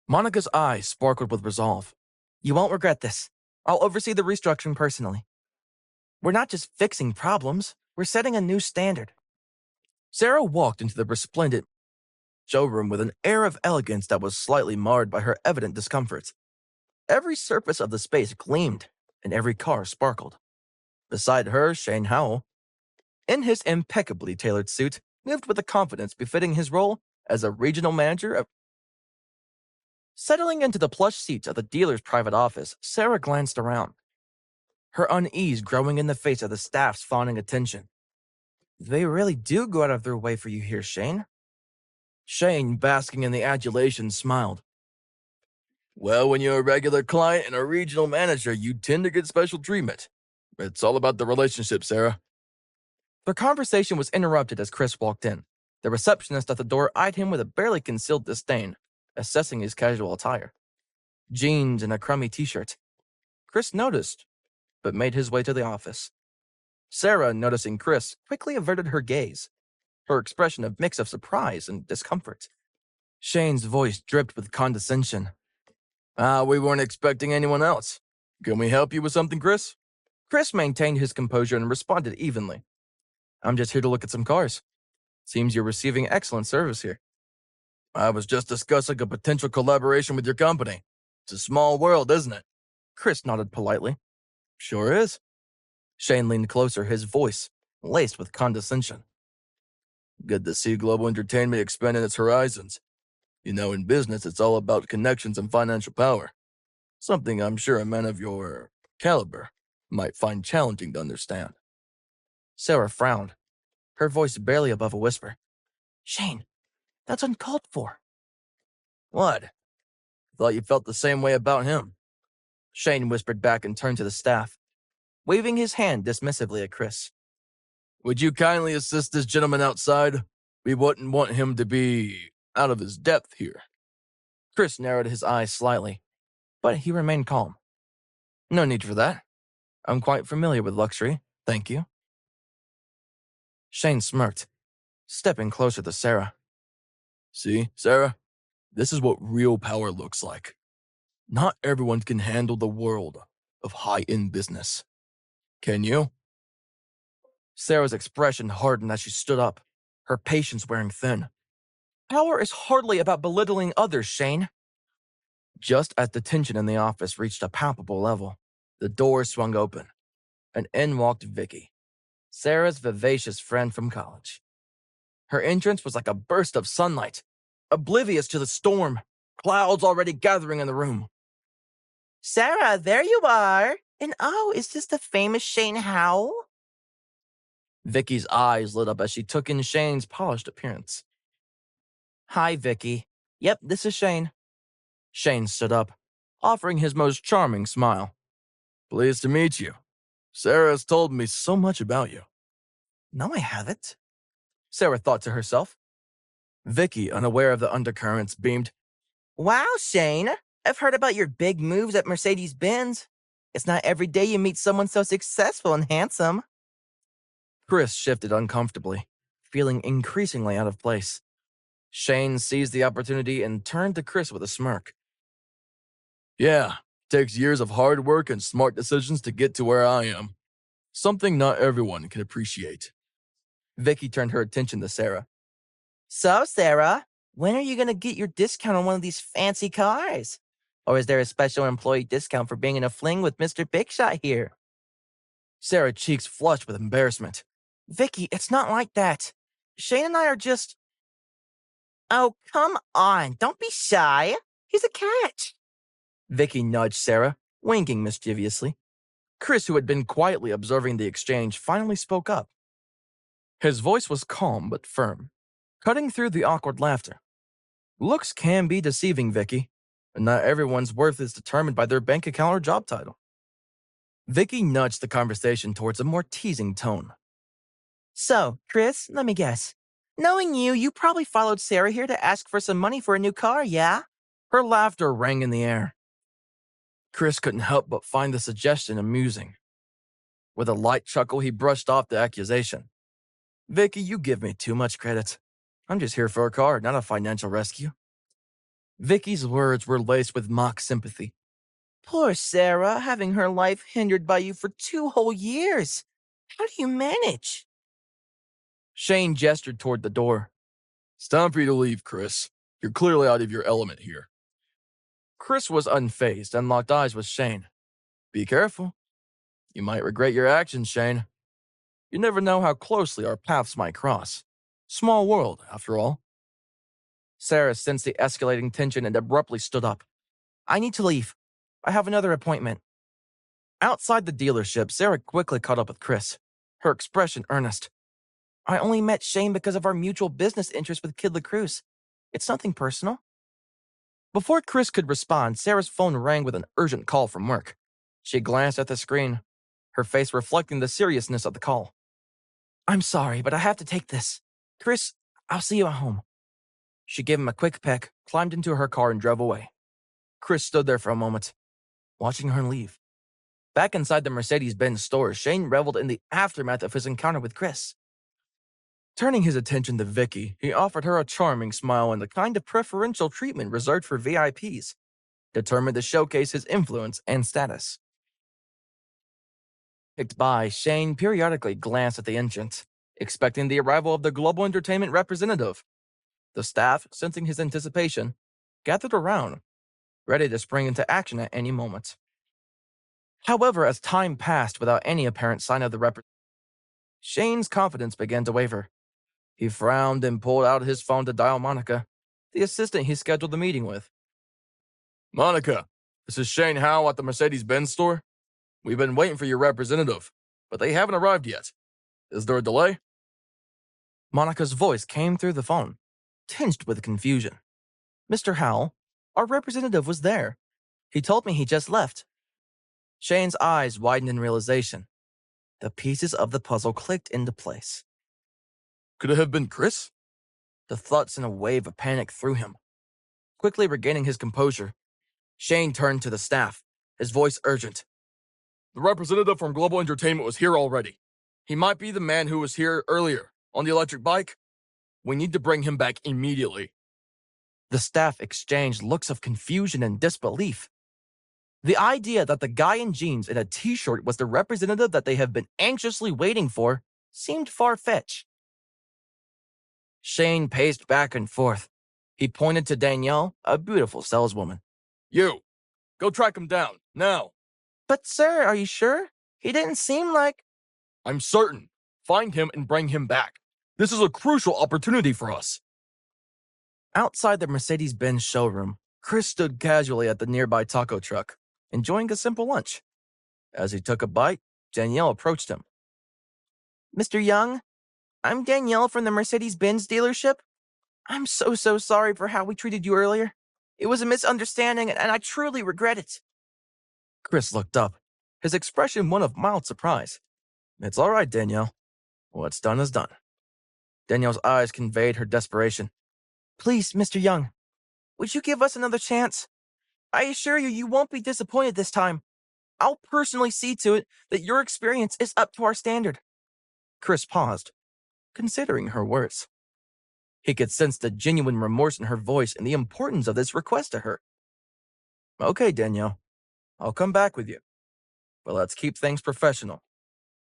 Monica's eyes sparkled with resolve. You won't regret this. I'll oversee the restructuring personally. We're not just fixing problems, we're setting a new standard. Sarah walked into the resplendent showroom with an air of elegance that was slightly marred by her evident discomfort. Every surface of the space gleamed, and every car sparkled. Beside her, Shane Howell, in his impeccably tailored suit, moved with a confidence befitting his role as a regional manager of... Settling into the plush seat of the dealer's private office, Sarah glanced around, her unease growing in the face of the staff's fawning attention. They really do go out of their way for you here, Shane. Shane, basking in the adulation, smiled. Well, when you're a regular client and a regional manager, you tend to get special treatment. It's all about the relationship, Sarah. Their conversation was interrupted as Chris walked in. The receptionist at the door eyed him with a barely concealed disdain, assessing his casual attire. Jeans and a crummy t-shirt. Chris noticed, but made his way to the office. Sarah, noticing Chris, quickly averted her gaze, her expression a mix of surprise and discomfort. Shane's voice dripped with condescension. We weren't expecting anyone else. Can we help you with something, Chris? Chris maintained his composure and responded evenly. I'm just here to look at some cars. Seems you're receiving excellent service here. I was just discussing a potential collaboration with your company. It's a small world, isn't it? Chris nodded politely. Sure is. Shane leaned closer, his voice laced with condescension. Good to see global entertainment expanding its horizons. You know, in business, it's all about connections and financial power. Something I'm sure a man of your caliber might find challenging to understand. Sarah frowned, her voice barely above a whisper. Shane, that's uncalled for. What? Thought you felt the same way about him. Shane whispered back and turned to the staff, waving his hand dismissively at Chris. Would you kindly assist this gentleman outside? We wouldn't want him to be out of his depth here. Chris narrowed his eyes slightly, but he remained calm. No need for that. I'm quite familiar with luxury, thank you. Shane smirked, stepping closer to Sarah. See, Sarah? This is what real power looks like. Not everyone can handle the world of high-end business. Can you? Sarah's expression hardened as she stood up, her patience wearing thin. Power is hardly about belittling others, Shane. Just as the tension in the office reached a palpable level, the door swung open, and in walked Vicky, Sarah's vivacious friend from college. Her entrance was like a burst of sunlight, oblivious to the storm, clouds already gathering in the room. Sarah, there you are. And oh, is this the famous Shane Howell? Vicky's eyes lit up as she took in Shane's polished appearance. Hi, Vicky. Yep, this is Shane. Shane stood up, offering his most charming smile. Pleased to meet you. Sarah has told me so much about you. No, I haven't. Sarah thought to herself. Vicky, unaware of the undercurrents, beamed. Wow, Shane. I've heard about your big moves at Mercedes-Benz. It's not every day you meet someone so successful and handsome. Chris shifted uncomfortably, feeling increasingly out of place. Shane seized the opportunity and turned to Chris with a smirk. Yeah, Takes years of hard work and smart decisions to get to where I am. Something not everyone can appreciate. Vicky turned her attention to Sarah. So, Sarah, when are you going to get your discount on one of these fancy cars? Or is there a special employee discount for being in a fling with Mr. Big Shot here? Sarah's cheeks flushed with embarrassment. Vicky, it's not like that. Shane and I are just... Oh, come on. Don't be shy. He's a catch. Vicky nudged Sarah, winking mischievously. Chris, who had been quietly observing the exchange, finally spoke up. His voice was calm but firm, cutting through the awkward laughter. Looks can be deceiving, Vicky, and not everyone's worth is determined by their bank account or job title. Vicky nudged the conversation towards a more teasing tone. So, Chris, let me guess. Knowing you, you probably followed Sarah here to ask for some money for a new car, yeah? Her laughter rang in the air. Chris couldn't help but find the suggestion amusing. With a light chuckle, he brushed off the accusation. Vicky, you give me too much credit. I'm just here for a car, not a financial rescue. Vicky's words were laced with mock sympathy. Poor Sarah, having her life hindered by you for 2 whole years. How do you manage? Shane gestured toward the door. It's time for you to leave, Chris. You're clearly out of your element here. Chris was unfazed and locked eyes with Shane. Be careful. You might regret your actions, Shane. You never know how closely our paths might cross. Small world, after all. Sarah sensed the escalating tension and abruptly stood up. I need to leave. I have another appointment. Outside the dealership, Sarah quickly caught up with Chris, her expression earnest. I only met Shane because of our mutual business interest with Kid LaCruz. It's nothing personal. Before Chris could respond, Sarah's phone rang with an urgent call from work. She glanced at the screen, her face reflecting the seriousness of the call. I'm sorry, but I have to take this. Chris, I'll see you at home. She gave him a quick peck, climbed into her car, and drove away. Chris stood there for a moment, watching her leave. Back inside the Mercedes-Benz store, Shane reveled in the aftermath of his encounter with Chris. Turning his attention to Vicky, he offered her a charming smile and the kind of preferential treatment reserved for VIPs, determined to showcase his influence and status. Picked by, Shane periodically glanced at the entrance, expecting the arrival of the global entertainment representative. The staff, sensing his anticipation, gathered around, ready to spring into action at any moment. However, as time passed without any apparent sign of the representative, Shane's confidence began to waver. He frowned and pulled out his phone to dial Monica, the assistant he scheduled the meeting with. Monica, this is Shane Howe at the Mercedes-Benz store. We've been waiting for your representative, but they haven't arrived yet. Is there a delay? Monica's voice came through the phone, tinged with confusion. Mr. Howell, our representative was there. He told me he just left. Shane's eyes widened in realization. The pieces of the puzzle clicked into place. Could it have been Chris? The thought sent a wave of panic through him. Quickly regaining his composure, Shane turned to the staff, his voice urgent. The representative from Global Entertainment was here already. He might be the man who was here earlier, on the electric bike. We need to bring him back immediately. The staff exchanged looks of confusion and disbelief. The idea that the guy in jeans and a t-shirt was the representative that they have been anxiously waiting for seemed far-fetched. Shane paced back and forth. He pointed to Danielle, a beautiful saleswoman. You, go track him down, now. But sir, are you sure? He didn't seem like... I'm certain. Find him and bring him back. This is a crucial opportunity for us. Outside the Mercedes-Benz showroom, Chris stood casually at the nearby taco truck, enjoying a simple lunch. As he took a bite, Danielle approached him. Mr. Young, I'm Danielle from the Mercedes-Benz dealership. I'm so sorry for how we treated you earlier. It was a misunderstanding, and I truly regret it. Chris looked up, his expression one of mild surprise. It's all right, Danielle. What's done is done. Danielle's eyes conveyed her desperation. Please, Mr. Young, would you give us another chance? I assure you, you won't be disappointed this time. I'll personally see to it that your experience is up to our standard. Chris paused, considering her words. He could sense the genuine remorse in her voice and the importance of this request to her. Okay, Danielle. I'll come back with you. But let's keep things professional.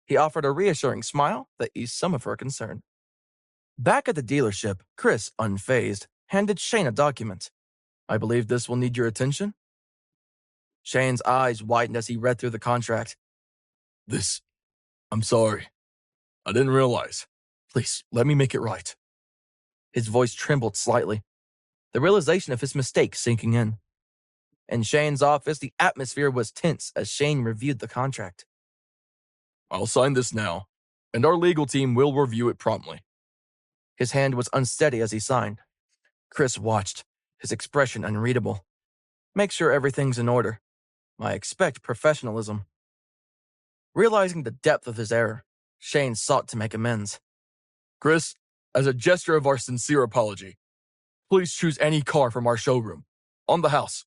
He offered a reassuring smile that eased some of her concern. Back at the dealership, Chris, unfazed, handed Shane a document. I believe this will need your attention. Shane's eyes widened as he read through the contract. I'm sorry. I didn't realize. Please, let me make it right. His voice trembled slightly, the realization of his mistake sinking in. In Shane's office, the atmosphere was tense as Shane reviewed the contract. I'll sign this now, and our legal team will review it promptly. His hand was unsteady as he signed. Chris watched, his expression unreadable. Make sure everything's in order. I expect professionalism. Realizing the depth of his error, Shane sought to make amends. Chris, as a gesture of our sincere apology, please choose any car from our showroom. On the house.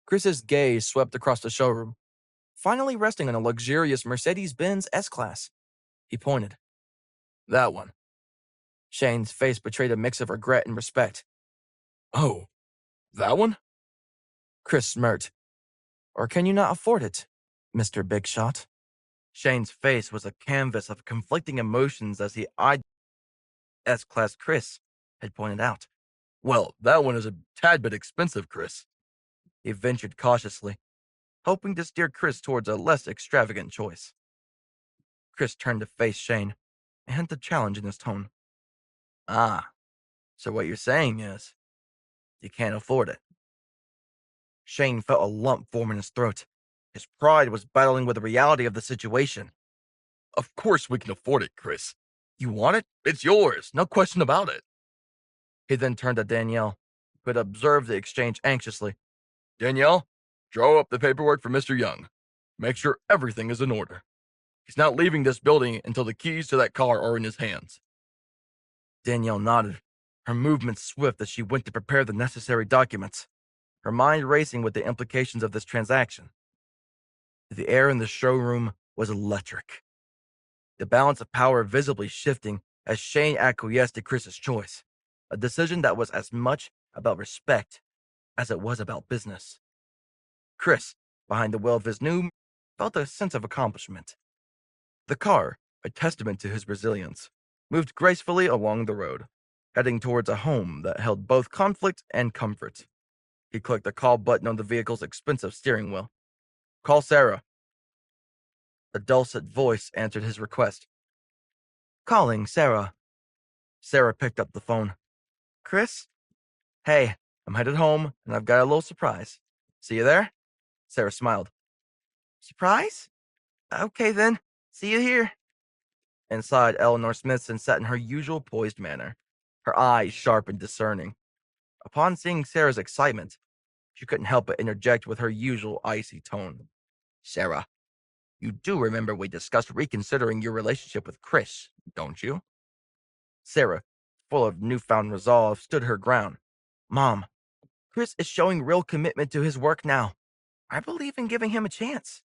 Chris's gaze swept across the showroom, finally resting on a luxurious Mercedes-Benz S-Class. He pointed. That one. Shane's face betrayed a mix of regret and respect. Oh, that one? Chris smirked. Or can you not afford it, Mr. Big Shot? Shane's face was a canvas of conflicting emotions as he eyed S-Class Chris had pointed out. Well, that one is a tad bit expensive, Chris. He ventured cautiously, hoping to steer Chris towards a less extravagant choice. Chris turned to face Shane, a hint of challenge in his tone. Ah, so what you're saying is, you can't afford it. Shane felt a lump form in his throat. His pride was battling with the reality of the situation. Of course we can afford it, Chris. You want it? It's yours, no question about it. He then turned to Danielle, who had observed the exchange anxiously. Danielle, draw up the paperwork for Mr. Young. Make sure everything is in order. He's not leaving this building until the keys to that car are in his hands. Danielle nodded, her movements swift as she went to prepare the necessary documents, her mind racing with the implications of this transaction. The air in the showroom was electric, the balance of power visibly shifting as Shane acquiesced to Chris's choice, a decision that was as much about respect as it was about business. Chris, behind the wheel of his new, felt a sense of accomplishment. The car, a testament to his resilience, moved gracefully along the road, heading towards a home that held both conflict and comfort. He clicked the call button on the vehicle's expensive steering wheel. Call Sarah. A dulcet voice answered his request. Calling Sarah. Sarah picked up the phone. Chris? Hey, I'm headed home, and I've got a little surprise. See you there? Sarah smiled. Surprise? Okay then, see you here. Inside, Eleanor Smithson sat in her usual poised manner, her eyes sharp and discerning. Upon seeing Sarah's excitement, she couldn't help but interject with her usual icy tone. Sarah, you do remember we discussed reconsidering your relationship with Chris, don't you? Sarah, full of newfound resolve, stood her ground. Mom, Chris is showing real commitment to his work now. I believe in giving him a chance.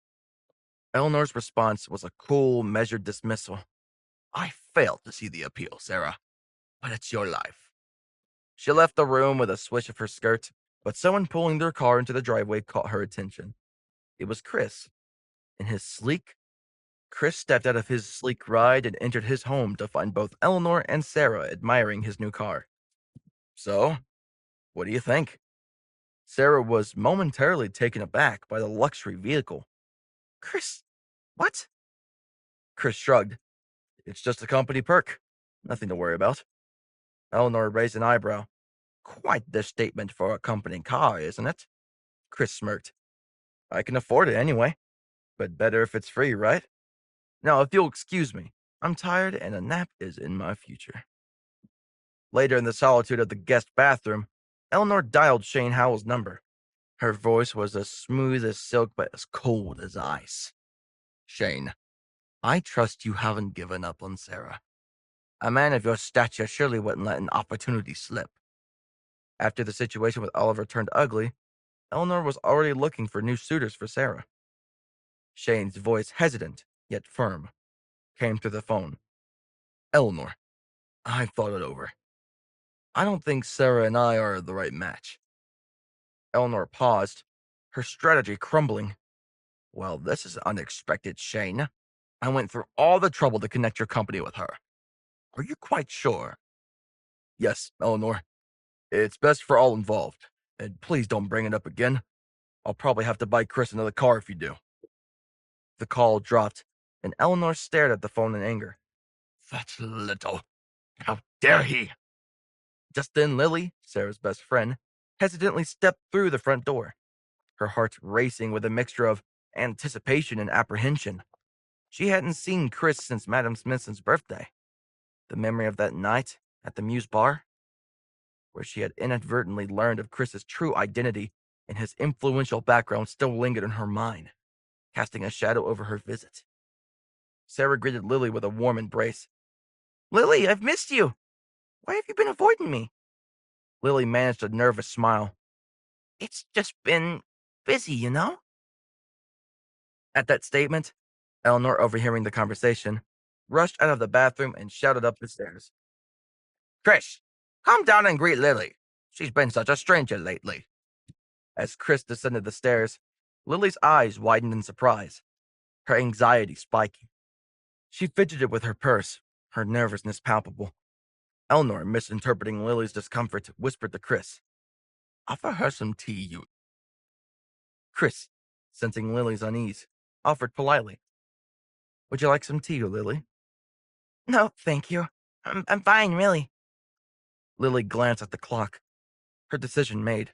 Eleanor's response was a cool, measured dismissal. I failed to see the appeal, Sarah, but it's your life. She left the room with a swish of her skirt, but someone pulling their car into the driveway caught her attention. It was Chris. Chris stepped out of his sleek ride and entered his home to find both Eleanor and Sarah admiring his new car. So, what do you think? Sarah was momentarily taken aback by the luxury vehicle. Chris, what? Chris shrugged. It's just a company perk. Nothing to worry about. Eleanor raised an eyebrow. Quite the statement for a company car, isn't it? Chris smirked. I can afford it anyway. But better if it's free, right? Now, if you'll excuse me, I'm tired and a nap is in my future. Later in the solitude of the guest bathroom, Eleanor dialed Shane Howell's number. Her voice was as smooth as silk but as cold as ice. Shane, I trust you haven't given up on Sarah. A man of your stature surely wouldn't let an opportunity slip. After the situation with Oliver turned ugly, Eleanor was already looking for new suitors for Sarah. Shane's voice, hesitant yet firm, came through the phone. Eleanor, I've thought it over. I don't think Sarah and I are the right match. Eleanor paused, her strategy crumbling. Well, this is unexpected, Shane. I went through all the trouble to connect your company with her. Are you quite sure? Yes, Eleanor. It's best for all involved. And please don't bring it up again. I'll probably have to buy Chris another car if you do. The call dropped, and Eleanor stared at the phone in anger. That little. How dare he? Just then, Lily, Sarah's best friend, hesitantly stepped through the front door, her heart racing with a mixture of anticipation and apprehension. She hadn't seen Chris since Madame Smithson's birthday. The memory of that night at the Muse bar, where she had inadvertently learned of Chris's true identity and his influential background, still lingered in her mind, casting a shadow over her visit. Sarah greeted Lily with a warm embrace. Lily, I've missed you. Why have you been avoiding me? Lily managed a nervous smile. It's just been busy, you know? At that statement, Eleanor, overhearing the conversation, rushed out of the bathroom and shouted up the stairs. Chris, come down and greet Lily. She's been such a stranger lately. As Chris descended the stairs, Lily's eyes widened in surprise, her anxiety spiking. She fidgeted with her purse, her nervousness palpable. Eleanor, misinterpreting Lily's discomfort, whispered to Chris, Offer her some tea, you. Chris, sensing Lily's unease, offered politely, Would you like some tea, Lily? No, thank you. I'm fine, really. Lily glanced at the clock, her decision made.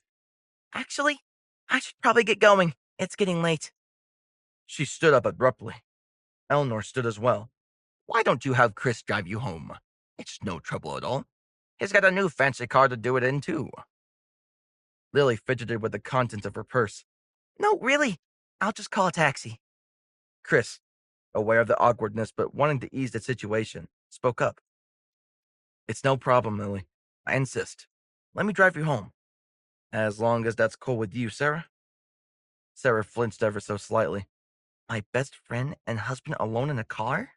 Actually, I should probably get going. It's getting late. She stood up abruptly. Eleanor stood as well. Why don't you have Chris drive you home? It's no trouble at all. He's got a new fancy car to do it in, too. Lily fidgeted with the contents of her purse. No, really. I'll just call a taxi. Chris, aware of the awkwardness but wanting to ease the situation, spoke up. It's no problem, Lily. I insist. Let me drive you home. As long as that's cool with you, Sarah. Sarah flinched ever so slightly. My best friend and husband alone in a car?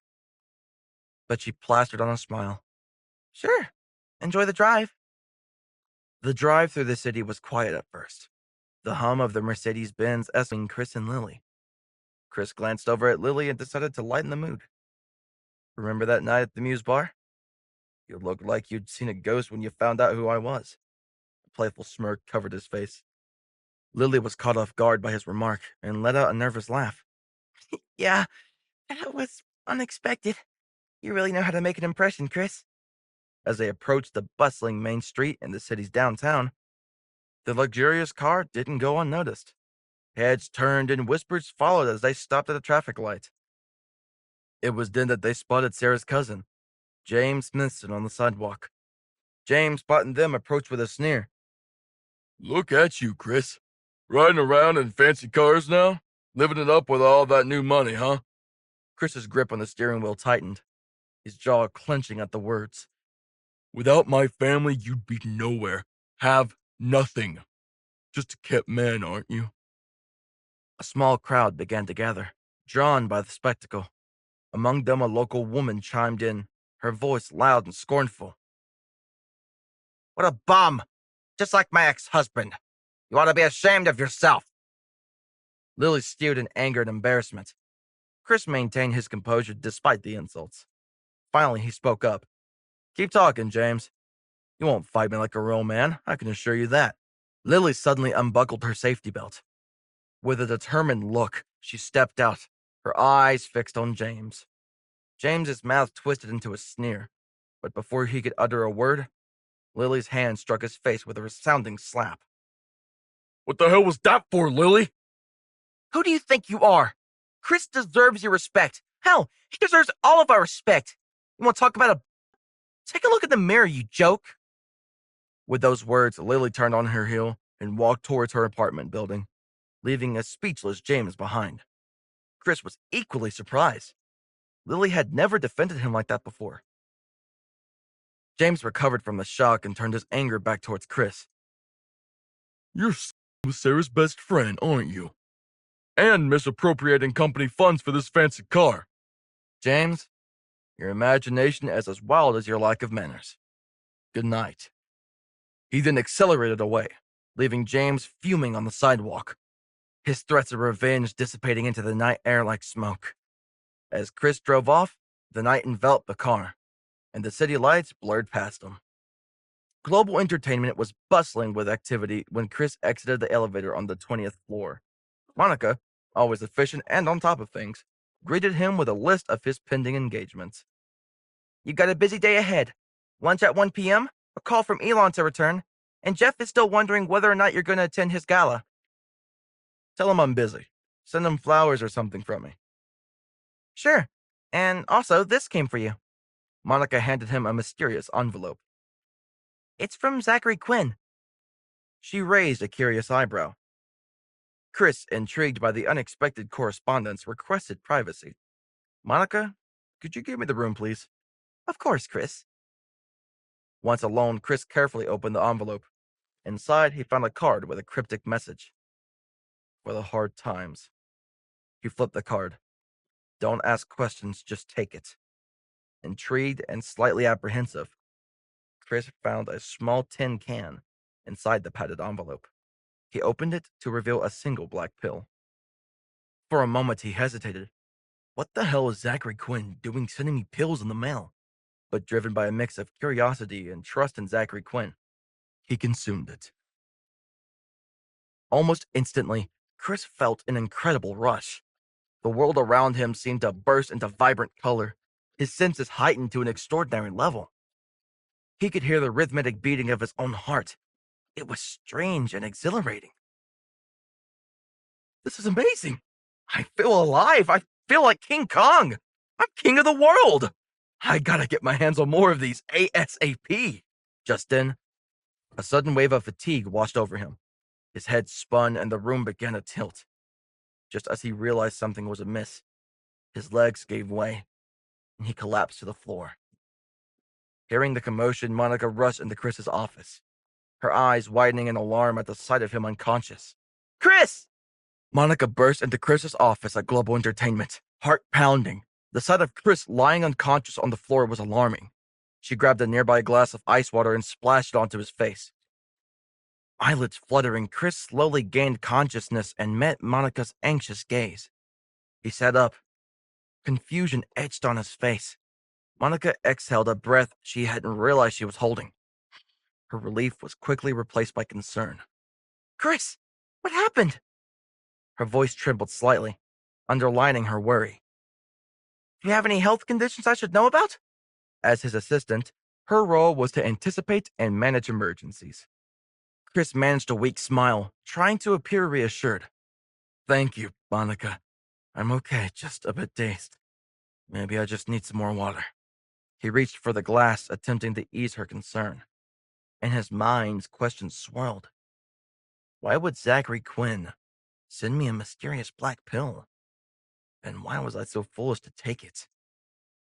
But she plastered on a smile. Sure. Enjoy the drive. The drive through the city was quiet at first. The hum of the Mercedes-Benz escorting Chris and Lily. Chris glanced over at Lily and decided to lighten the mood. Remember that night at the Muse bar? You looked like you'd seen a ghost when you found out who I was. A playful smirk covered his face. Lily was caught off guard by his remark and let out a nervous laugh. Yeah, that was unexpected. You really know how to make an impression, Chris. As they approached the bustling main street in the city's downtown, the luxurious car didn't go unnoticed. Heads turned and whispers followed as they stopped at a traffic light. It was then that they spotted Sarah's cousin, James Smithson, on the sidewalk. James, spotting them, approached with a sneer. Look at you, Chris. Riding around in fancy cars now? Living it up with all that new money, huh? Chris's grip on the steering wheel tightened, his jaw clenching at the words. Without my family, you'd be nowhere. Have nothing. Just a kept man, aren't you? A small crowd began to gather, drawn by the spectacle. Among them, a local woman chimed in, her voice loud and scornful. What a bum! Just like my ex-husband. You ought to be ashamed of yourself. Lily steered in anger and embarrassment. Chris maintained his composure despite the insults. Finally, he spoke up. Keep talking, James. You won't fight me like a real man, I can assure you that. Lily suddenly unbuckled her safety belt. With a determined look, she stepped out, her eyes fixed on James. James's mouth twisted into a sneer, but before he could utter a word, Lily's hand struck his face with a resounding slap. What the hell was that for, Lily? Who do you think you are? Chris deserves your respect. Hell, he deserves all of our respect. You want to talk about a... Take a look in the mirror, you joke. With those words, Lily turned on her heel and walked towards her apartment building, leaving a speechless James behind. Chris was equally surprised. Lily had never defended him like that before. James recovered from the shock and turned his anger back towards Chris. You're with Sarah's best friend, aren't you? And misappropriating company funds for this fancy car. James, your imagination is as wild as your lack of manners. Good night. He then accelerated away, leaving James fuming on the sidewalk. his threats of revenge dissipating into the night air like smoke. As Chris drove off, the night enveloped the car, and the city lights blurred past him. Global Entertainment was bustling with activity when Chris exited the elevator on the 20th floor. Monica, always efficient and on top of things, greeted him with a list of his pending engagements. You got a busy day ahead. Lunch at 1 p.m., a call from Elon to return, and Jeff is still wondering whether or not you're going to attend his gala. Tell him I'm busy. Send him flowers or something from me. Sure. And also, this came for you. Monica handed him a mysterious envelope. It's from Zachary Quinn. She raised a curious eyebrow. Chris, intrigued by the unexpected correspondence, requested privacy. Monica, could you give me the room, please? Of course, Chris. Once alone, Chris carefully opened the envelope. Inside, he found a card with a cryptic message. For the hard times. He flipped the card. Don't ask questions, just take it. Intrigued and slightly apprehensive, Chris found a small tin can inside the padded envelope. He opened it to reveal a single black pill. For a moment, he hesitated. What the hell is Zachary Quinn doing sending me pills in the mail? But driven by a mix of curiosity and trust in Zachary Quinn, he consumed it. Almost instantly, Chris felt an incredible rush. The world around him seemed to burst into vibrant color, his senses heightened to an extraordinary level. He could hear the rhythmic beating of his own heart. It was strange and exhilarating. This is amazing. I feel alive. I feel like King Kong. I'm king of the world. I gotta get my hands on more of these ASAP. Just then, a sudden wave of fatigue washed over him. His head spun and the room began to tilt. Just as he realized something was amiss, his legs gave way, and he collapsed to the floor. Hearing the commotion, Monica rushed into Chris's office, her eyes widening in alarm at the sight of him unconscious. Chris! Monica burst into Chris's office at Global Entertainment, heart pounding. The sight of Chris lying unconscious on the floor was alarming. She grabbed a nearby glass of ice water and splashed it onto his face. Eyelids fluttering, Chris slowly gained consciousness and met Monica's anxious gaze. He sat up. Confusion etched on his face. Monica exhaled a breath she hadn't realized she was holding. Her relief was quickly replaced by concern. Chris, what happened? Her voice trembled slightly, underlining her worry. Do you have any health conditions I should know about? As his assistant, her role was to anticipate and manage emergencies. Chris managed a weak smile, trying to appear reassured. Thank you, Monica. I'm okay, just a bit dazed. Maybe I just need some more water. He reached for the glass, attempting to ease her concern. In his mind, questions swirled. Why would Zachary Quinn send me a mysterious black pill? And why was I so foolish to take it?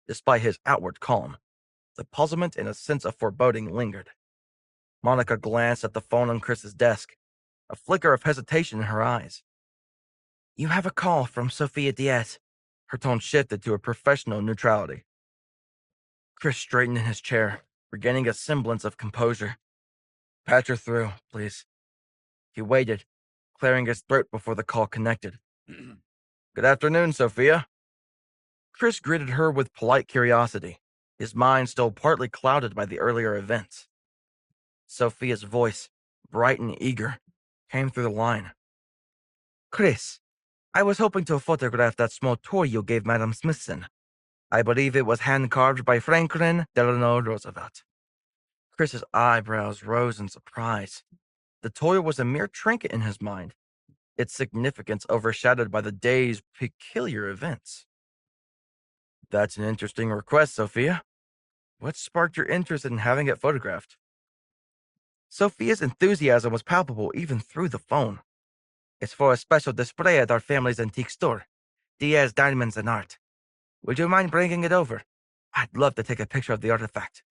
Despite his outward calm, the puzzlement and a sense of foreboding lingered. Monica glanced at the phone on Chris's desk, a flicker of hesitation in her eyes. You have a call from Sofia Diaz. Her tone shifted to a professional neutrality. Chris straightened in his chair, regaining a semblance of composure. Patch her through, please. He waited, clearing his throat before the call connected. Good afternoon, Sophia. Chris greeted her with polite curiosity, his mind still partly clouded by the earlier events. Sophia's voice, bright and eager, came through the line. Chris, I was hoping to photograph that small toy you gave Madam Smithson. I believe it was hand-carved by Franklin Delano Roosevelt. Chris's eyebrows rose in surprise. The toy was a mere trinket in his mind, its significance overshadowed by the day's peculiar events. That's an interesting request, Sophia. What sparked your interest in having it photographed? Sophia's enthusiasm was palpable even through the phone. It's for a special display at our family's antique store, Diaz Diamonds and Art. Would you mind bringing it over? I'd love to take a picture of the artifact.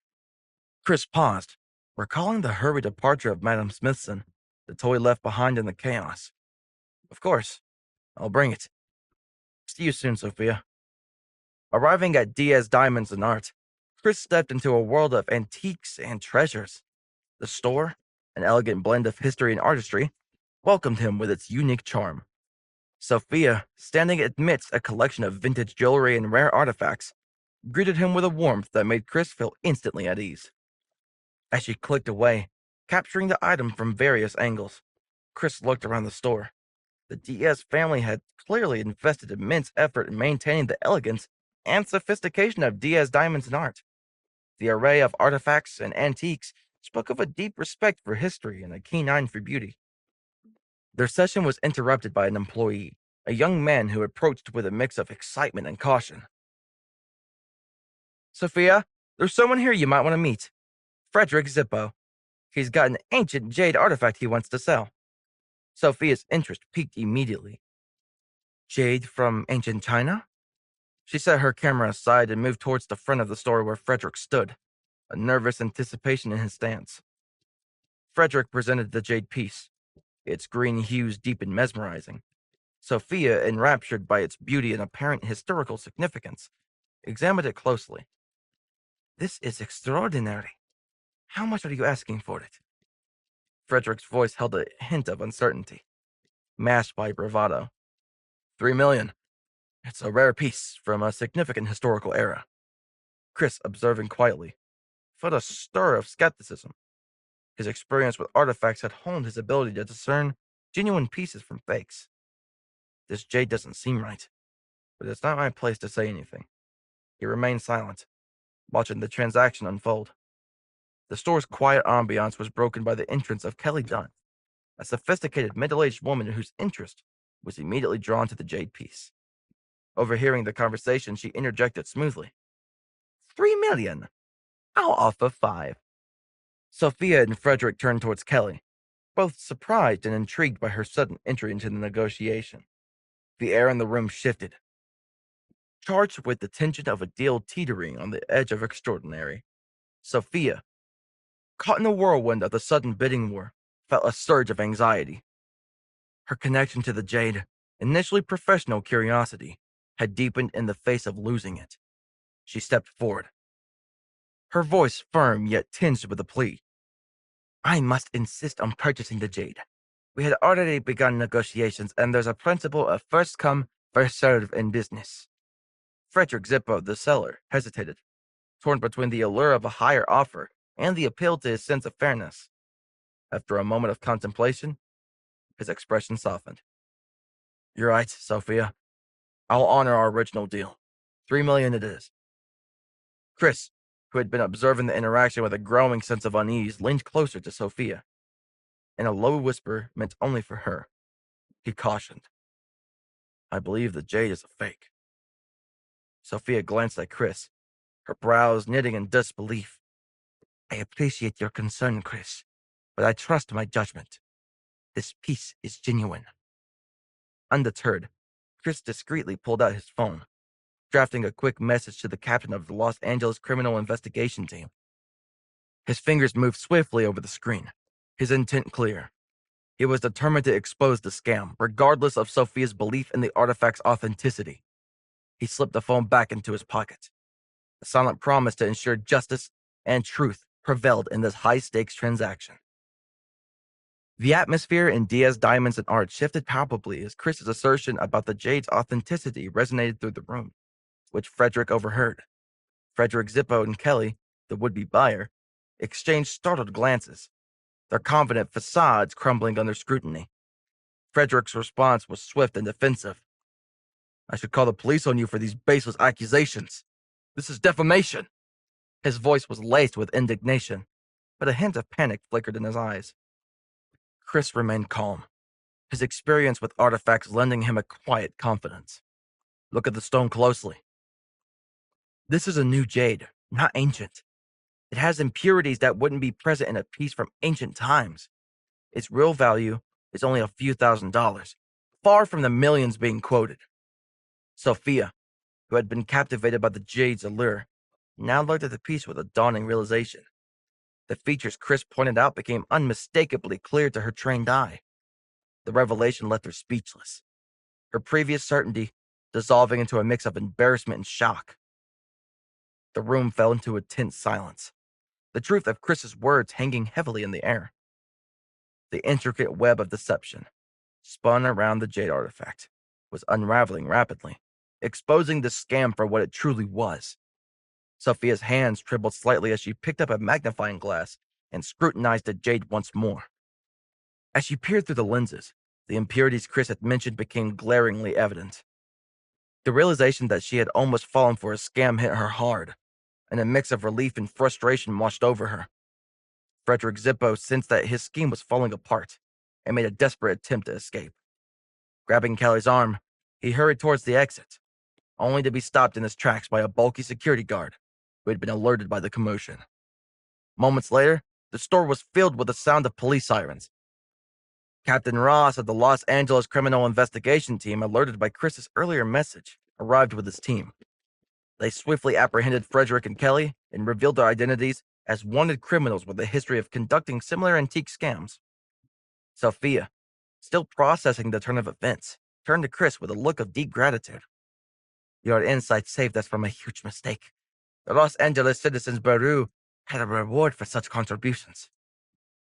Chris paused, recalling the hurried departure of Madam Smithson, the toy left behind in the chaos. Of course. I'll bring it. See you soon, Sophia. Arriving at Diaz Diamonds and Art, Chris stepped into a world of antiques and treasures. The store, an elegant blend of history and artistry, welcomed him with its unique charm. Sophia, standing amidst a collection of vintage jewelry and rare artifacts, greeted him with a warmth that made Chris feel instantly at ease. As she clicked away, capturing the item from various angles, Chris looked around the store. The Diaz family had clearly invested immense effort in maintaining the elegance and sophistication of Diaz diamonds and art. The array of artifacts and antiques spoke of a deep respect for history and a keen eye for beauty. Their session was interrupted by an employee, a young man who approached with a mix of excitement and caution. Sophia, there's someone here you might want to meet. Frederick Zippo. He's got an ancient jade artifact he wants to sell. Sophia's interest piqued immediately. Jade from ancient China? She set her camera aside and moved towards the front of the store where Frederick stood, a nervous anticipation in his stance. Frederick presented the jade piece, its green hues deep and mesmerizing. Sophia, enraptured by its beauty and apparent historical significance, examined it closely. This is extraordinary. How much are you asking for it? Frederick's voice held a hint of uncertainty, masked by bravado. 3 million. It's a rare piece from a significant historical era. Chris, observing quietly, felt a stir of skepticism. His experience with artifacts had honed his ability to discern genuine pieces from fakes. This jade doesn't seem right, but it's not my place to say anything. He remained silent, watching the transaction unfold. The store's quiet ambiance was broken by the entrance of Kelly Dunn, a sophisticated middle-aged woman whose interest was immediately drawn to the jade piece. Overhearing the conversation, she interjected smoothly. 3 million. I'll offer 5. Sophia and Frederick turned towards Kelly, both surprised and intrigued by her sudden entry into the negotiation. The air in the room shifted, charged with the tension of a deal teetering on the edge of extraordinary. Sophia, caught in the whirlwind of the sudden bidding war, felt a surge of anxiety. Her connection to the jade, initially professional curiosity, had deepened in the face of losing it. She stepped forward, her voice firm yet tinged with a plea. I must insist on purchasing the jade. We had already begun negotiations, and there's a principle of first come, first served in business. Frederick Zippo, the seller, hesitated, torn between the allure of a higher offer and the appeal to his sense of fairness. After a moment of contemplation, his expression softened. You're right, Sophia. I'll honor our original deal. 3 million it is. Chris, who had been observing the interaction with a growing sense of unease, leaned closer to Sophia. In a low whisper meant only for her, he cautioned. I believe the jade is a fake. Sophia glanced at Chris, her brows knitting in disbelief. I appreciate your concern, Chris, but I trust my judgment. This piece is genuine. Undeterred, Chris discreetly pulled out his phone, drafting a quick message to the captain of the Los Angeles Criminal Investigation Team. His fingers moved swiftly over the screen, his intent clear. He was determined to expose the scam, regardless of Sophia's belief in the artifact's authenticity. He slipped the phone back into his pocket, a silent promise to ensure justice and truth prevailed in this high-stakes transaction. The atmosphere in Diaz Diamonds and Art shifted palpably as Chris's assertion about the jade's authenticity resonated through the room, which Frederick overheard. Frederick Zippo and Kelly, the would-be buyer, exchanged startled glances, their confident facades crumbling under scrutiny. Frederick's response was swift and defensive. I should call the police on you for these baseless accusations. This is defamation. His voice was laced with indignation, but a hint of panic flickered in his eyes. Chris remained calm, his experience with artifacts lending him a quiet confidence. Look at the stone closely. This is a new jade, not ancient. It has impurities that wouldn't be present in a piece from ancient times. Its real value is only a few $1,000s, far from the millions being quoted. Sophia, who had been captivated by the jade's allure, now looked at the piece with a dawning realization. The features Chris pointed out became unmistakably clear to her trained eye. The revelation left her speechless, her previous certainty dissolving into a mix of embarrassment and shock. The room fell into a tense silence, the truth of Chris's words hanging heavily in the air. The intricate web of deception spun around the jade artifact, was unraveling rapidly, exposing the scam for what it truly was. Sophia's hands trembled slightly as she picked up a magnifying glass and scrutinized the jade once more. As she peered through the lenses, the impurities Chris had mentioned became glaringly evident. The realization that she had almost fallen for a scam hit her hard, and a mix of relief and frustration washed over her. Frederick Zippo sensed that his scheme was falling apart and made a desperate attempt to escape. Grabbing Kelly's arm, he hurried towards the exit, only to be stopped in his tracks by a bulky security guard who had been alerted by the commotion. Moments later, the store was filled with the sound of police sirens. Captain Ross of the Los Angeles Criminal Investigation Team, alerted by Chris's earlier message, arrived with his team. They swiftly apprehended Frederick and Kelly and revealed their identities as wanted criminals with a history of conducting similar antique scams. Sophia, still processing the turn of events, turned to Chris with a look of deep gratitude. Your insight saved us from a huge mistake. The Los Angeles Citizens Bureau had a reward for such contributions.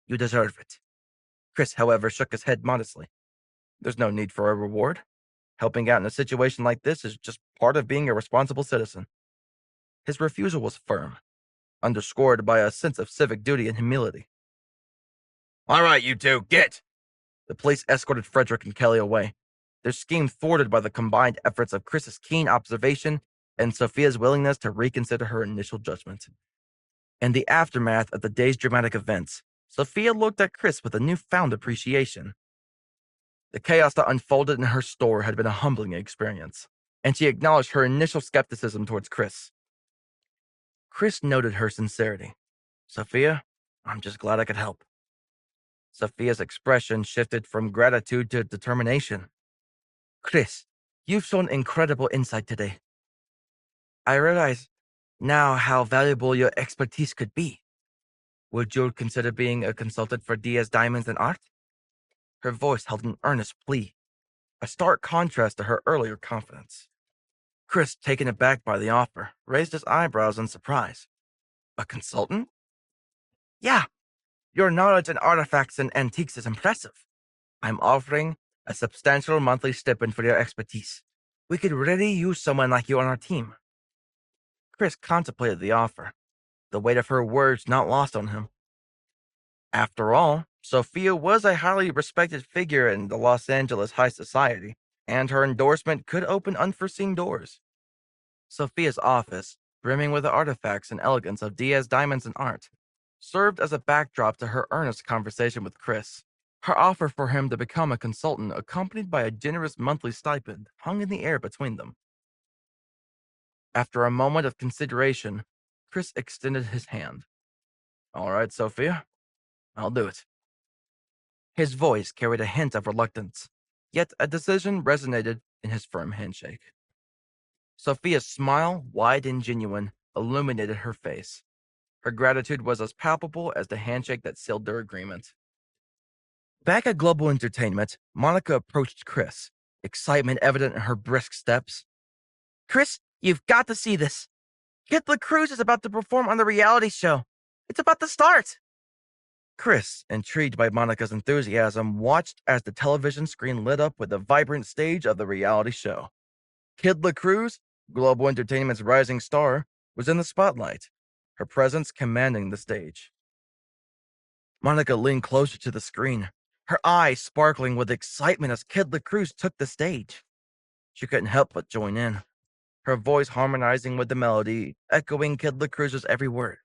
You deserve it. Chris, however, shook his head modestly. There's no need for a reward. Helping out in a situation like this is just part of being a responsible citizen. His refusal was firm, underscored by a sense of civic duty and humility. All right, you two, get! The police escorted Frederick and Kelly away, their scheme thwarted by the combined efforts of Chris's keen observation and Sophia's willingness to reconsider her initial judgment. In the aftermath of the day's dramatic events, Sophia looked at Chris with a newfound appreciation. The chaos that unfolded in her store had been a humbling experience, and she acknowledged her initial skepticism towards Chris. Chris noted her sincerity. Sophia, I'm just glad I could help. Sophia's expression shifted from gratitude to determination. Chris, you've shown incredible insight today. I realize now how valuable your expertise could be. Would you consider being a consultant for Diaz Diamonds and Art? Her voice held an earnest plea, a stark contrast to her earlier confidence. Chris, taken aback by the offer, raised his eyebrows in surprise. A consultant? Yeah, your knowledge in artifacts and antiques is impressive. I'm offering a substantial monthly stipend for your expertise. We could really use someone like you on our team. Chris contemplated the offer, the weight of her words not lost on him. After all, Sophia was a highly respected figure in the Los Angeles high society, and her endorsement could open unforeseen doors. Sophia's office, brimming with the artifacts and elegance of Diaz Diamonds and Art, served as a backdrop to her earnest conversation with Chris. Her offer for him to become a consultant, accompanied by a generous monthly stipend, hung in the air between them. After a moment of consideration, Chris extended his hand. All right, Sophia, I'll do it. His voice carried a hint of reluctance, yet a decision resonated in his firm handshake. Sophia's smile, wide and genuine, illuminated her face. Her gratitude was as palpable as the handshake that sealed their agreement. Back at Global Entertainment, Monica approached Chris, excitement evident in her brisk steps. Chris, you've got to see this. Kid LaCruz is about to perform on the reality show. It's about to start. Chris, intrigued by Monica's enthusiasm, watched as the television screen lit up with the vibrant stage of the reality show. Kid LaCruz, Global Entertainment's rising star, was in the spotlight, her presence commanding the stage. Monica leaned closer to the screen, her eyes sparkling with excitement as Kid LaCruz took the stage. She couldn't help but join in, her voice harmonizing with the melody, echoing Kid LaCruz's every word.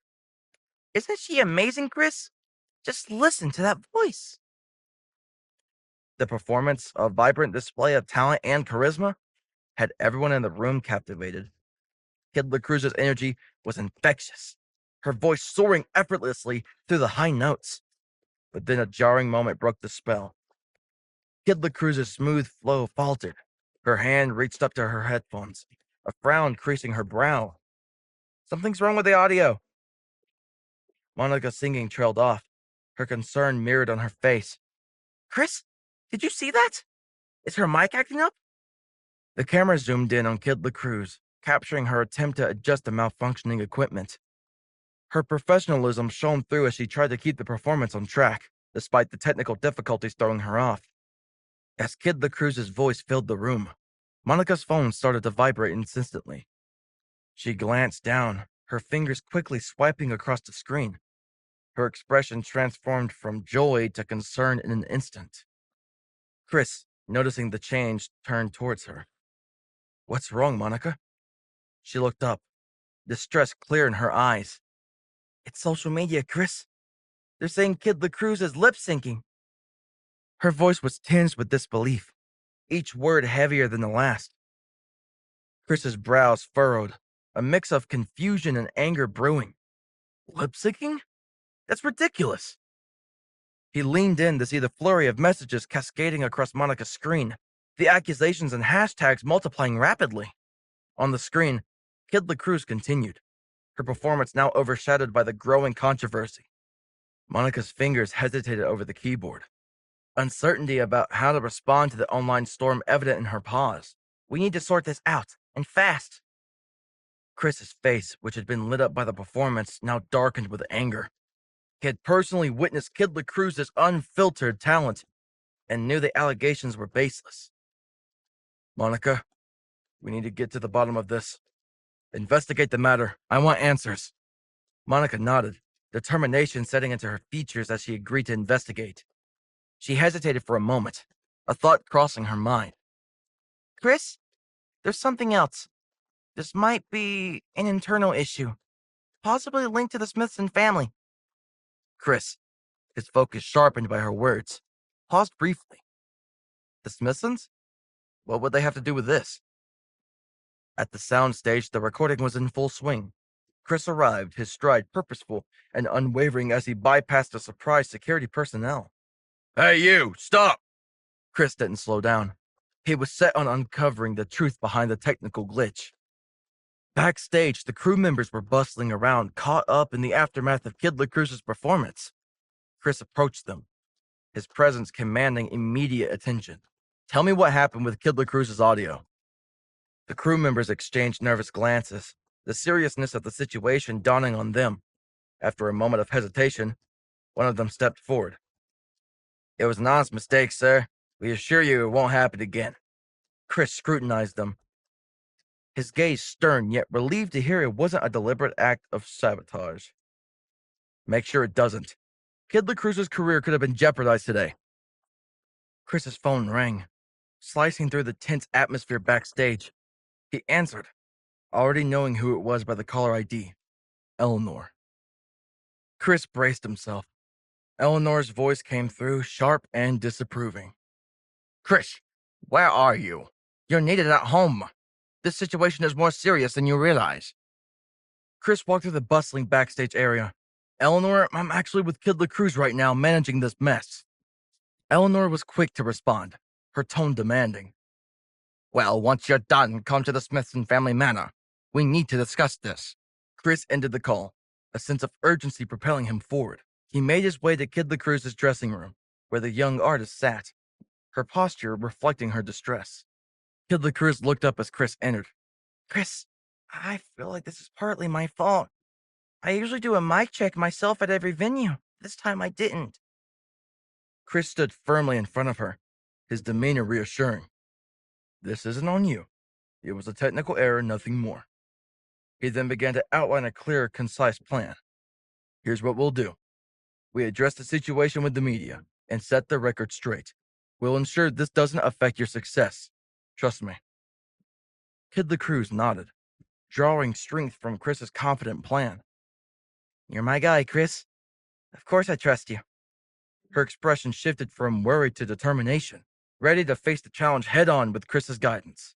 Isn't she amazing, Chris? Just listen to that voice. The performance, a vibrant display of talent and charisma, had everyone in the room captivated. Kid LaCruz's energy was infectious, her voice soaring effortlessly through the high notes. But then a jarring moment broke the spell. Kid LaCruz's smooth flow faltered. Her hand reached up to her headphones, a frown creasing her brow. Something's wrong with the audio. Monica's singing trailed off, her concern mirrored on her face. Chris, did you see that? Is her mic acting up? The camera zoomed in on Kid LaCruz, capturing her attempt to adjust the malfunctioning equipment. Her professionalism shone through as she tried to keep the performance on track, despite the technical difficulties throwing her off. As Kid LaCruz's voice filled the room, Monica's phone started to vibrate insistently. She glanced down, her fingers quickly swiping across the screen. Her expression transformed from joy to concern in an instant. Chris, noticing the change, turned towards her. "What's wrong, Monica?" She looked up, distress clear in her eyes. "It's social media, Chris. They're saying Kid LaCruz is lip syncing." Her voice was tinged with disbelief, each word heavier than the last. Chris's brows furrowed, a mix of confusion and anger brewing. Lip syncing? That's ridiculous. He leaned in to see the flurry of messages cascading across Monica's screen, the accusations and hashtags multiplying rapidly. On the screen, Kid LaCruz continued, her performance now overshadowed by the growing controversy. Monica's fingers hesitated over the keyboard, uncertainty about how to respond to the online storm evident in her pause. "We need to sort this out, and fast." Chris's face, which had been lit up by the performance, now darkened with anger. He had personally witnessed Kid LaCruz's unfiltered talent and knew the allegations were baseless. "Monica, we need to get to the bottom of this. Investigate the matter. I want answers." Monica nodded, determination setting into her features as she agreed to investigate. She hesitated for a moment, a thought crossing her mind. "Chris, there's something else. This might be an internal issue, possibly linked to the Smithson family." Chris, his focus sharpened by her words, paused briefly. "The Smithsons? What would they have to do with this?" At the soundstage, the recording was in full swing. Chris arrived, his stride purposeful and unwavering as he bypassed the surprised security personnel. "Hey, you! Stop!" Chris didn't slow down. He was set on uncovering the truth behind the technical glitch. Backstage, the crew members were bustling around, caught up in the aftermath of Kid LaCruz's performance. Chris approached them, his presence commanding immediate attention. "Tell me what happened with Kid LaCruz's audio." The crew members exchanged nervous glances, the seriousness of the situation dawning on them. After a moment of hesitation, one of them stepped forward. "It was an honest mistake, sir. We assure you it won't happen again." Chris scrutinized them, his gaze stern yet relieved to hear it wasn't a deliberate act of sabotage. "Make sure it doesn't. Kid LaCruz's career could have been jeopardized today." Chris's phone rang, slicing through the tense atmosphere backstage. He answered, already knowing who it was by the caller ID, Eleanor. Chris braced himself. Eleanor's voice came through, sharp and disapproving. "Chris, where are you? You're needed at home. This situation is more serious than you realize." Chris walked through the bustling backstage area. "Eleanor, I'm actually with Kid LaCruz right now, managing this mess." Eleanor was quick to respond, her tone demanding. "Well, once you're done, come to the Smithson family manor. We need to discuss this." Chris ended the call, a sense of urgency propelling him forward. He made his way to Kid LaCruz's dressing room, where the young artist sat, her posture reflecting her distress. Kid LaCruz looked up as Chris entered. "Chris, I feel like this is partly my fault. I usually do a mic check myself at every venue. This time I didn't." Chris stood firmly in front of her, his demeanor reassuring. "This isn't on you. It was a technical error, nothing more." He then began to outline a clear, concise plan. "Here's what we'll do. We address the situation with the media and set the record straight. We'll ensure this doesn't affect your success. Trust me." Kid LaCruz nodded, drawing strength from Chris's confident plan. "You're my guy, Chris. Of course I trust you." Her expression shifted from worry to determination, ready to face the challenge head-on with Chris's guidance.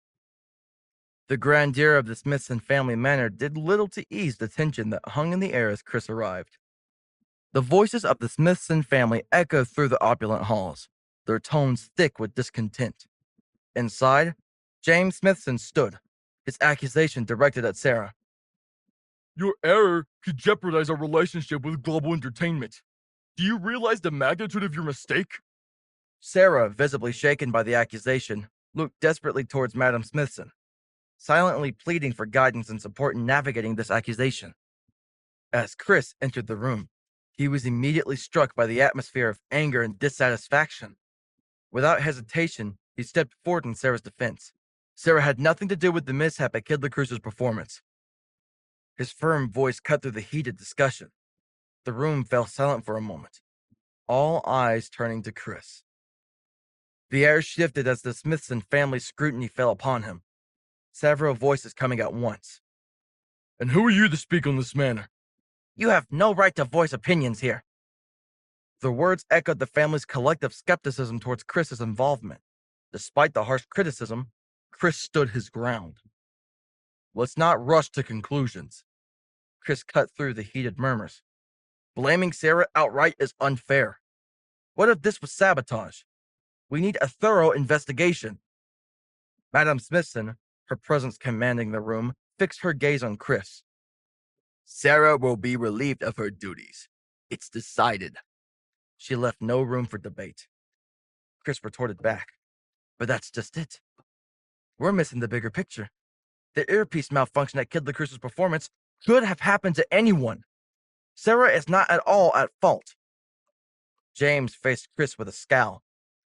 The grandeur of the Smithson family manor did little to ease the tension that hung in the air as Chris arrived. The voices of the Smithson family echoed through the opulent halls, their tones thick with discontent. Inside, James Smithson stood, his accusation directed at Sarah. "Your error could jeopardize our relationship with Global Entertainment. Do you realize the magnitude of your mistake?" Sarah, visibly shaken by the accusation, looked desperately towards Madam Smithson, silently pleading for guidance and support in navigating this accusation. As Chris entered the room, he was immediately struck by the atmosphere of anger and dissatisfaction. Without hesitation, he stepped forward in Sarah's defense, Sarah had nothing to do with the mishap at Kid LaCruz's performance. His firm voice cut through the heated discussion. The room fell silent for a moment, all eyes turning to Chris. The air shifted as the Smithson family's scrutiny fell upon him, several voices coming at once. And who are you to speak on this matter? You have no right to voice opinions here. The words echoed the family's collective skepticism towards Chris's involvement. Despite the harsh criticism, Chris stood his ground. Let's not rush to conclusions. Chris cut through the heated murmurs. Blaming Sarah outright is unfair. What if this was sabotage? We need a thorough investigation. Madame Smithson, her presence commanding the room, fixed her gaze on Chris. Sarah will be relieved of her duties. It's decided. She left no room for debate. Chris retorted back. But that's just it. We're missing the bigger picture. The earpiece malfunction at Kid LaCruz's performance could have happened to anyone. Sarah is not at all at fault. James faced Chris with a scowl.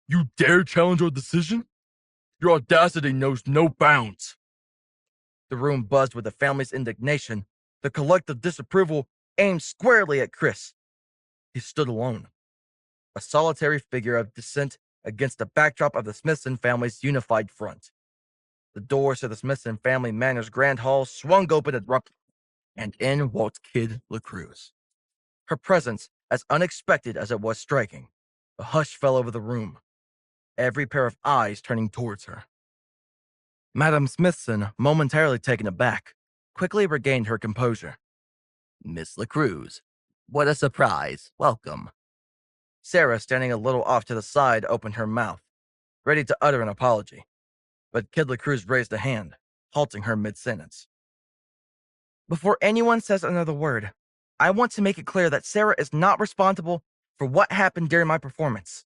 You dare challenge our decision? Your audacity knows no bounds. The room buzzed with the family's indignation, the collective disapproval aimed squarely at Chris. He stood alone, a solitary figure of dissent against the backdrop of the Smithson family's unified front. The doors to the Smithson family manor's grand hall swung open abruptly, and in walked Kid LaCruz. Her presence as unexpected as it was striking. A hush fell over the room, every pair of eyes turning towards her. Madame Smithson, momentarily taken aback, quickly regained her composure. Miss LaCruz, what a surprise. Welcome. Sarah, standing a little off to the side, opened her mouth, ready to utter an apology. But Kid LaCruz raised a hand, halting her mid-sentence. Before anyone says another word, I want to make it clear that Sarah is not responsible for what happened during my performance.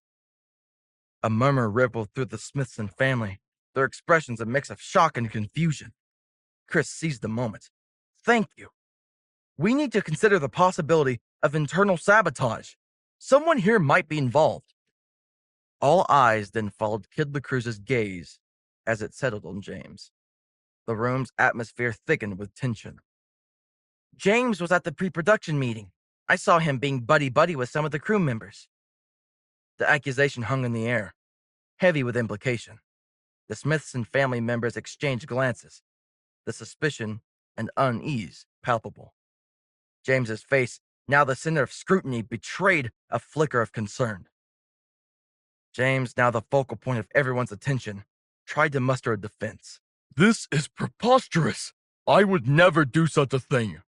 A murmur rippled through the Smithson family, their expressions a mix of shock and confusion. Chris seized the moment. Thank you. We need to consider the possibility of internal sabotage. Someone here might be involved. All eyes then followed Kid LaCruz's gaze as it settled on James. The room's atmosphere thickened with tension. James was at the pre-production meeting. I saw him being buddy-buddy with some of the crew members. The accusation hung in the air, heavy with implication. The Smithson family members exchanged glances, the suspicion and unease palpable. James's face, now the center of scrutiny, betrayed a flicker of concern. James, now the focal point of everyone's attention, tried to muster a defense. This is preposterous! I would never do such a thing!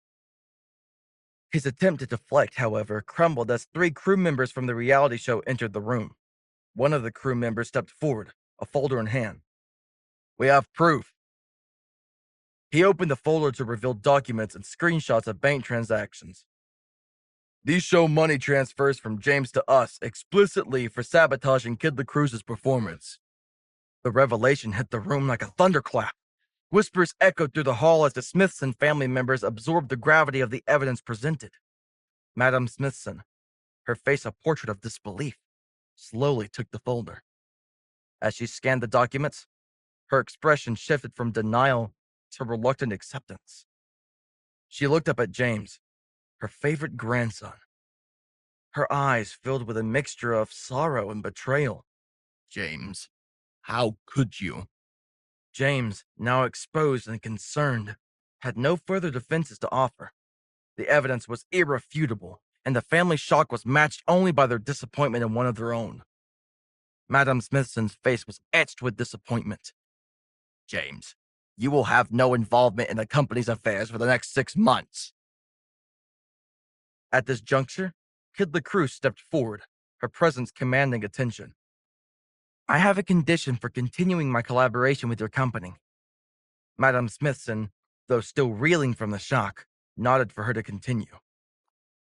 His attempt to deflect, however, crumbled as 3 crew members from the reality show entered the room. One of the crew members stepped forward, a folder in hand. We have proof. He opened the folder to reveal documents and screenshots of bank transactions. These show money transfers from James to us explicitly for sabotaging Kid LaCruz's performance. The revelation hit the room like a thunderclap. Whispers echoed through the hall as the Smithson family members absorbed the gravity of the evidence presented. Madame Smithson, her face a portrait of disbelief, slowly took the folder. As she scanned the documents, her expression shifted from denial to reluctant acceptance. She looked up at James, her favorite grandson. Her eyes filled with a mixture of sorrow and betrayal. James, how could you? James, now exposed and concerned, had no further defenses to offer. The evidence was irrefutable, and the family's shock was matched only by their disappointment in one of their own. Madame Smithson's face was etched with disappointment. James, you will have no involvement in the company's affairs for the next 6 months. At this juncture, Kid LaCruz stepped forward, her presence commanding attention. I have a condition for continuing my collaboration with your company. Madame Smithson, though still reeling from the shock, nodded for her to continue.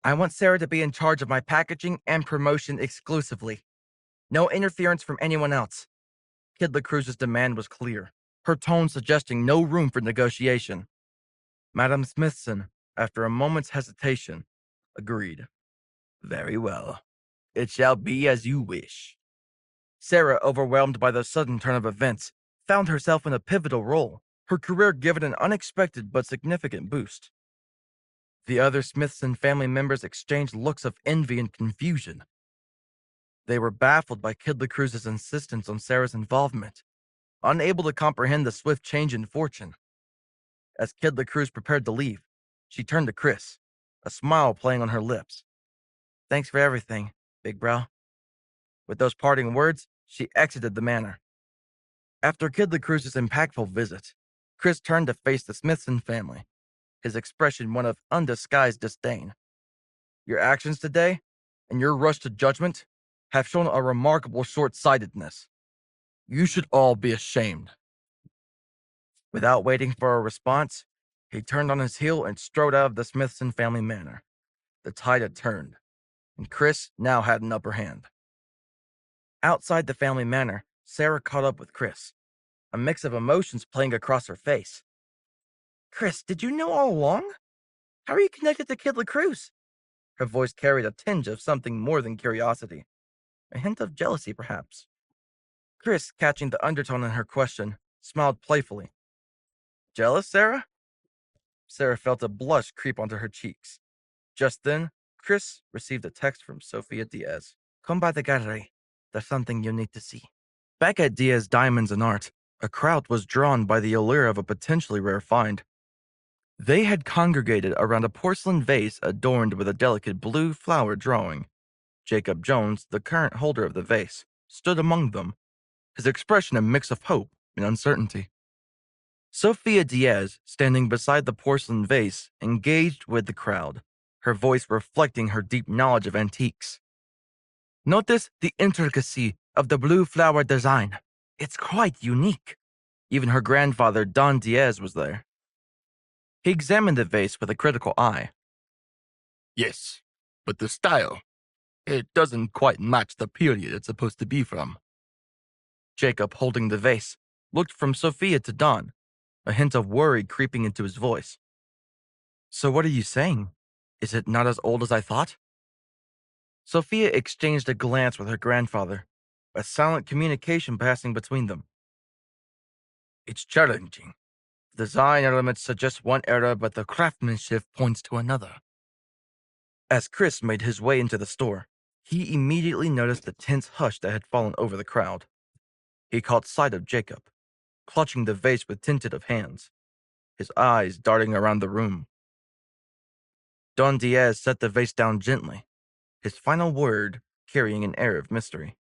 I want Sarah to be in charge of my packaging and promotion exclusively. No interference from anyone else. Kid LaCruz's demand was clear, her tone suggesting no room for negotiation. Madame Smithson, after a moment's hesitation, agreed. Very well. It shall be as you wish. Sarah, overwhelmed by the sudden turn of events, found herself in a pivotal role, her career given an unexpected but significant boost. The other Smithson family members exchanged looks of envy and confusion. They were baffled by Kid LaCruz's insistence on Sarah's involvement, unable to comprehend the swift change in fortune. As Kid LaCruz prepared to leave, she turned to Chris, a smile playing on her lips. "Thanks for everything, big bro." With those parting words, she exited the manor. After Kid LaCruz's impactful visit, Chris turned to face the Smithson family, his expression one of undisguised disdain. "Your actions today, and your rush to judgment, have shown a remarkable short-sightedness. You should all be ashamed." Without waiting for a response, he turned on his heel and strode out of the Smithson family manor. The tide had turned, and Chris now had an upper hand. Outside the family manor, Sarah caught up with Chris, a mix of emotions playing across her face. "Chris, did you know all along? How are you connected to Kid LaCruz?" Her voice carried a tinge of something more than curiosity, a hint of jealousy, perhaps. Chris, catching the undertone in her question, smiled playfully. "Jealous, Sarah?" Sarah felt a blush creep onto her cheeks. Just then, Chris received a text from Sofia Diaz. "Come by the gallery. There's something you need to see." Back at Diaz Diamonds and Art, a crowd was drawn by the allure of a potentially rare find. They had congregated around a porcelain vase adorned with a delicate blue flower drawing. Jacob Jones, the current holder of the vase, stood among them, his expression a mix of hope and uncertainty. Sofia Diaz, standing beside the porcelain vase, engaged with the crowd, her voice reflecting her deep knowledge of antiques. "Notice the intricacy of the blue flower design. It's quite unique." Even her grandfather, Don Diaz, was there. He examined the vase with a critical eye. "Yes, but the style, it doesn't quite match the period it's supposed to be from." Jacob, holding the vase, looked from Sophia to Don, a hint of worry creeping into his voice. "So what are you saying? Is it not as old as I thought?" Sophia exchanged a glance with her grandfather, a silent communication passing between them. "It's challenging. The design elements suggest one era, but the craftsmanship points to another." As Chris made his way into the store, he immediately noticed the tense hush that had fallen over the crowd. He caught sight of Jacob, clutching the vase with tentative hands, his eyes darting around the room. Don Diaz set the vase down gently, his final word carrying an air of mystery.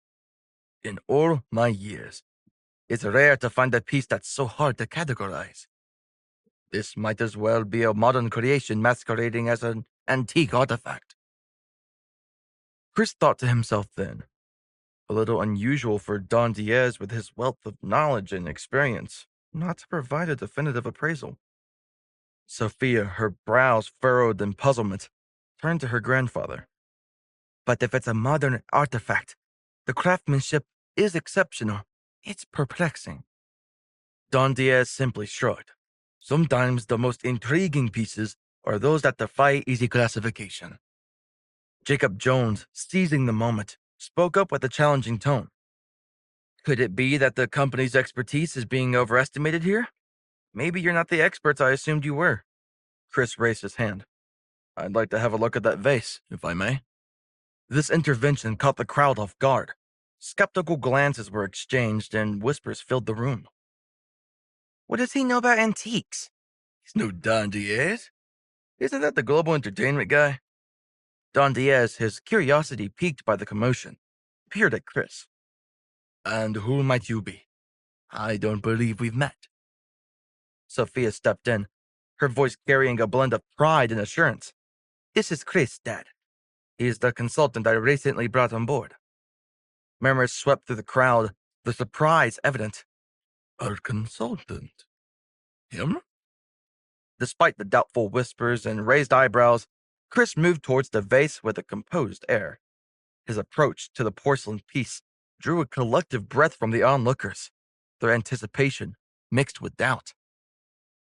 "In all my years, it's rare to find a piece that's so hard to categorize. This might as well be a modern creation masquerading as an antique artifact." Chris thought to himself then, a little unusual for Don Diaz with his wealth of knowledge and experience not to provide a definitive appraisal. Sophia, her brows furrowed in puzzlement, turned to her grandfather. "But if it's a modern artifact, the craftsmanship is exceptional. It's perplexing." Don Diaz simply shrugged. "Sometimes the most intriguing pieces are those that defy easy classification." Jacob Jones, seizing the moment, spoke up with a challenging tone. "Could it be that the company's expertise is being overestimated here? Maybe you're not the experts I assumed you were." Chris raised his hand. "I'd like to have a look at that vase, if I may." This intervention caught the crowd off guard. Skeptical glances were exchanged and whispers filled the room. "What does he know about antiques? He's no Don Diaz. Isn't that the global entertainment guy?" Don Diaz, his curiosity piqued by the commotion, peered at Chris. "And who might you be? I don't believe we've met." Sophia stepped in, her voice carrying a blend of pride and assurance. "This is Chris, Dad. He is the consultant I recently brought on board." Murmurs swept through the crowd, the surprise evident. "Our consultant? Him?" Despite the doubtful whispers and raised eyebrows, Chris moved towards the vase with a composed air. His approach to the porcelain piece drew a collective breath from the onlookers, their anticipation mixed with doubt.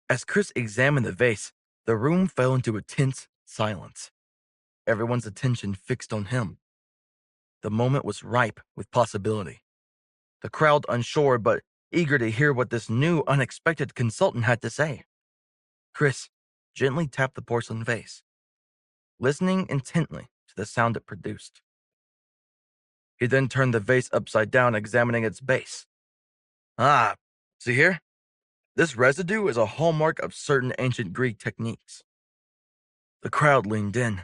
As Chris examined the vase, the room fell into a tense silence, everyone's attention fixed on him. The moment was ripe with possibility. The crowd, unsure but eager to hear what this new, unexpected consultant had to say. Chris gently tapped the porcelain vase, listening intently to the sound it produced. He then turned the vase upside down, examining its base. Ah, see here? This residue is a hallmark of certain ancient Greek techniques. The crowd leaned in,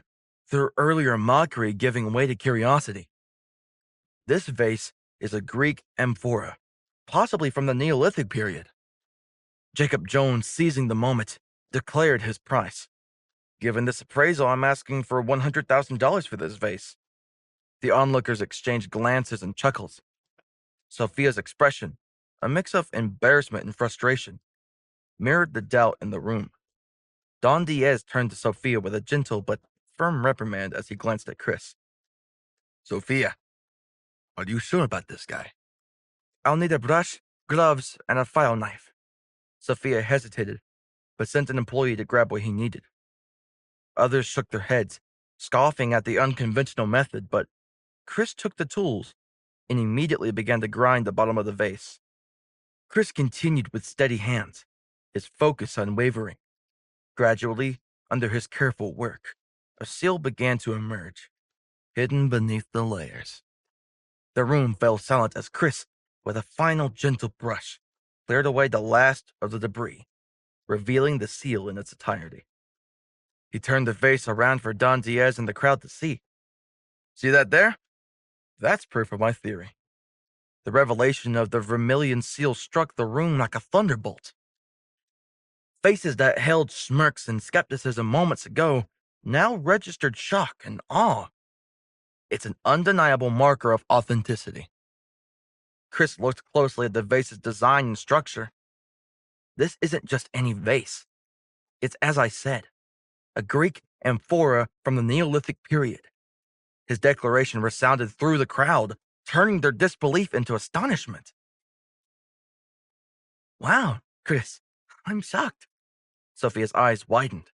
their earlier mockery giving way to curiosity. This vase is a Greek amphora, possibly from the Neolithic period. Jacob Jones, seizing the moment, declared his price. Given this appraisal, I'm asking for $100,000 for this vase. The onlookers exchanged glances and chuckles. Sophia's expression, a mix of embarrassment and frustration, mirrored the doubt in the room. Don Diaz turned to Sophia with a gentle but firm reprimand as he glanced at Chris. Sophia, are you sure about this guy? I'll need a brush, gloves, and a file knife. Sophia hesitated, but sent an employee to grab what he needed. Others shook their heads, scoffing at the unconventional method, but Chris took the tools and immediately began to grind the bottom of the vase. Chris continued with steady hands, his focus unwavering. Gradually, under his careful work, a seal began to emerge, hidden beneath the layers. The room fell silent as Chris, with a final gentle brush, cleared away the last of the debris, revealing the seal in its entirety. He turned the vase around for Don Diaz and the crowd to see. See that there? That's proof of my theory. The revelation of the vermilion seal struck the room like a thunderbolt. Faces that held smirks and skepticism moments ago now registered shock and awe. It's an undeniable marker of authenticity. Chris looked closely at the vase's design and structure. This isn't just any vase. It's, as I said, a Greek amphora from the Neolithic period. His declaration resounded through the crowd, turning their disbelief into astonishment. Wow, Chris, I'm shocked. Sophia's eyes widened.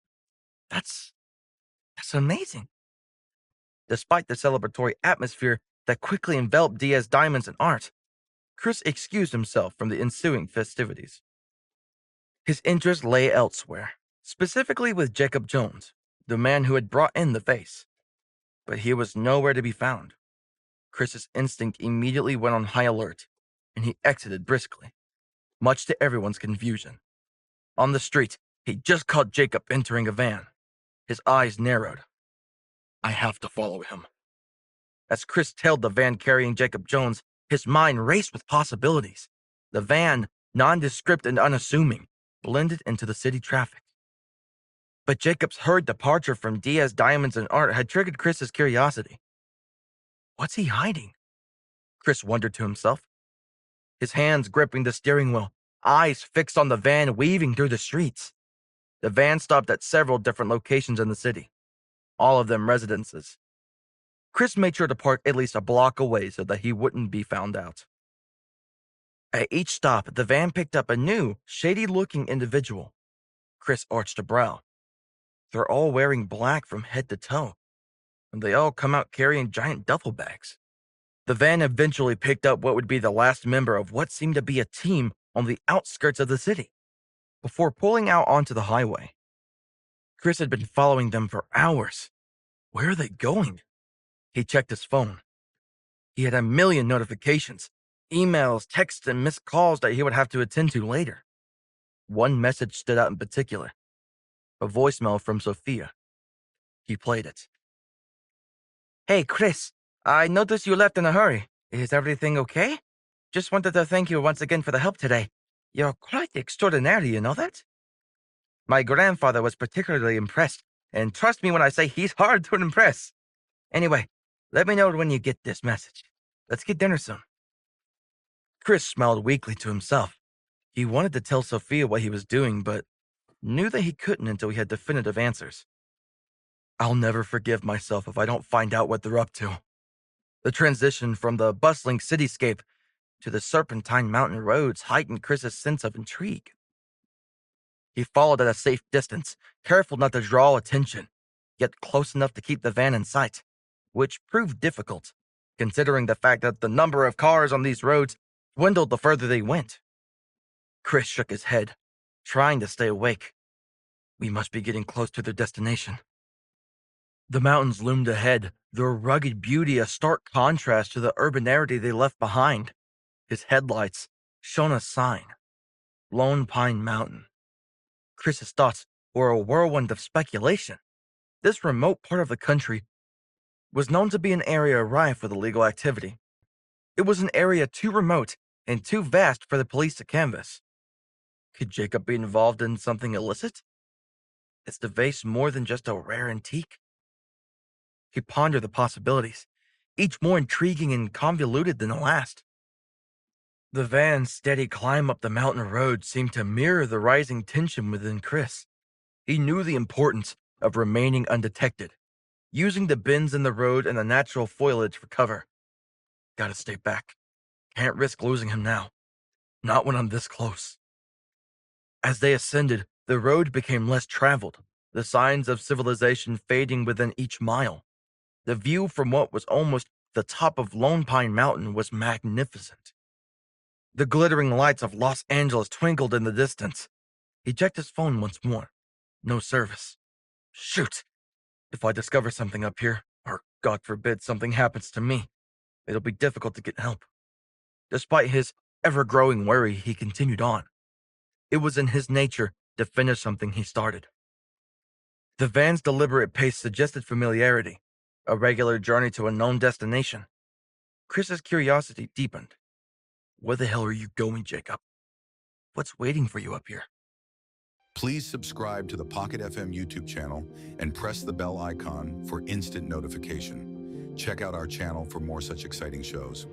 That's amazing. Despite the celebratory atmosphere that quickly enveloped Diaz diamonds and art, Chris excused himself from the ensuing festivities. His interest lay elsewhere, specifically with Jacob Jones, the man who had brought in the vase. But he was nowhere to be found. Chris's instinct immediately went on high alert, and he exited briskly, much to everyone's confusion. On the street, he just caught Jacob entering a van. His eyes narrowed. I have to follow him. As Chris tailed the van carrying Jacob Jones, his mind raced with possibilities. The van, nondescript and unassuming, blended into the city traffic. But Jacob's hurried departure from Diaz Diamonds and Art had triggered Chris's curiosity. What's he hiding? Chris wondered to himself. His hands gripping the steering wheel, eyes fixed on the van weaving through the streets. The van stopped at several different locations in the city, all of them residences. Chris made sure to park at least a block away so that he wouldn't be found out. At each stop, the van picked up a new, shady-looking individual. Chris arched a brow. They're all wearing black from head to toe, and they all come out carrying giant duffel bags. The van eventually picked up what would be the last member of what seemed to be a team on the outskirts of the city, before pulling out onto the highway. Chris had been following them for hours. Where are they going? He checked his phone. He had a million notifications, emails, texts, and missed calls that he would have to attend to later. One message stood out in particular, a voicemail from Sophia. He played it. Hey, Chris, I noticed you left in a hurry. Is everything okay? Just wanted to thank you once again for the help today. You're quite extraordinary, you know that? My grandfather was particularly impressed, and trust me when I say he's hard to impress. Anyway, let me know when you get this message. Let's get dinner soon. Chris smiled weakly to himself. He wanted to tell Sophia what he was doing, but knew that he couldn't until he had definitive answers. I'll never forgive myself if I don't find out what they're up to. The transition from the bustling cityscape to the serpentine mountain roads heightened Chris's sense of intrigue. He followed at a safe distance, careful not to draw attention, yet close enough to keep the van in sight, which proved difficult, considering the fact that the number of cars on these roads dwindled the further they went. Chris shook his head, trying to stay awake. We must be getting close to their destination. The mountains loomed ahead, their rugged beauty a stark contrast to the urbanity they left behind. His headlights shone a sign, Lone Pine Mountain. Chris's thoughts were a whirlwind of speculation. This remote part of the country was known to be an area rife with illegal activity. It was an area too remote and too vast for the police to canvass. Could Jacob be involved in something illicit? Is the vase more than just a rare antique? He pondered the possibilities, each more intriguing and convoluted than the last. The van's steady climb up the mountain road seemed to mirror the rising tension within Chris. He knew the importance of remaining undetected, using the bends in the road and the natural foliage for cover. Gotta stay back. Can't risk losing him now. Not when I'm this close. As they ascended, the road became less traveled, the signs of civilization fading within each mile. The view from what was almost the top of Lone Pine Mountain was magnificent. The glittering lights of Los Angeles twinkled in the distance. He checked his phone once more. No service. Shoot! If I discover something up here, or God forbid something happens to me, it'll be difficult to get help. Despite his ever-growing worry, he continued on. It was in his nature to finish something he started. The van's deliberate pace suggested familiarity, a regular journey to a known destination. Chris's curiosity deepened. Where the hell are you going, Jacob? What's waiting for you up here? Please subscribe to the Pocket FM YouTube channel and press the bell icon for instant notification. Check out our channel for more such exciting shows.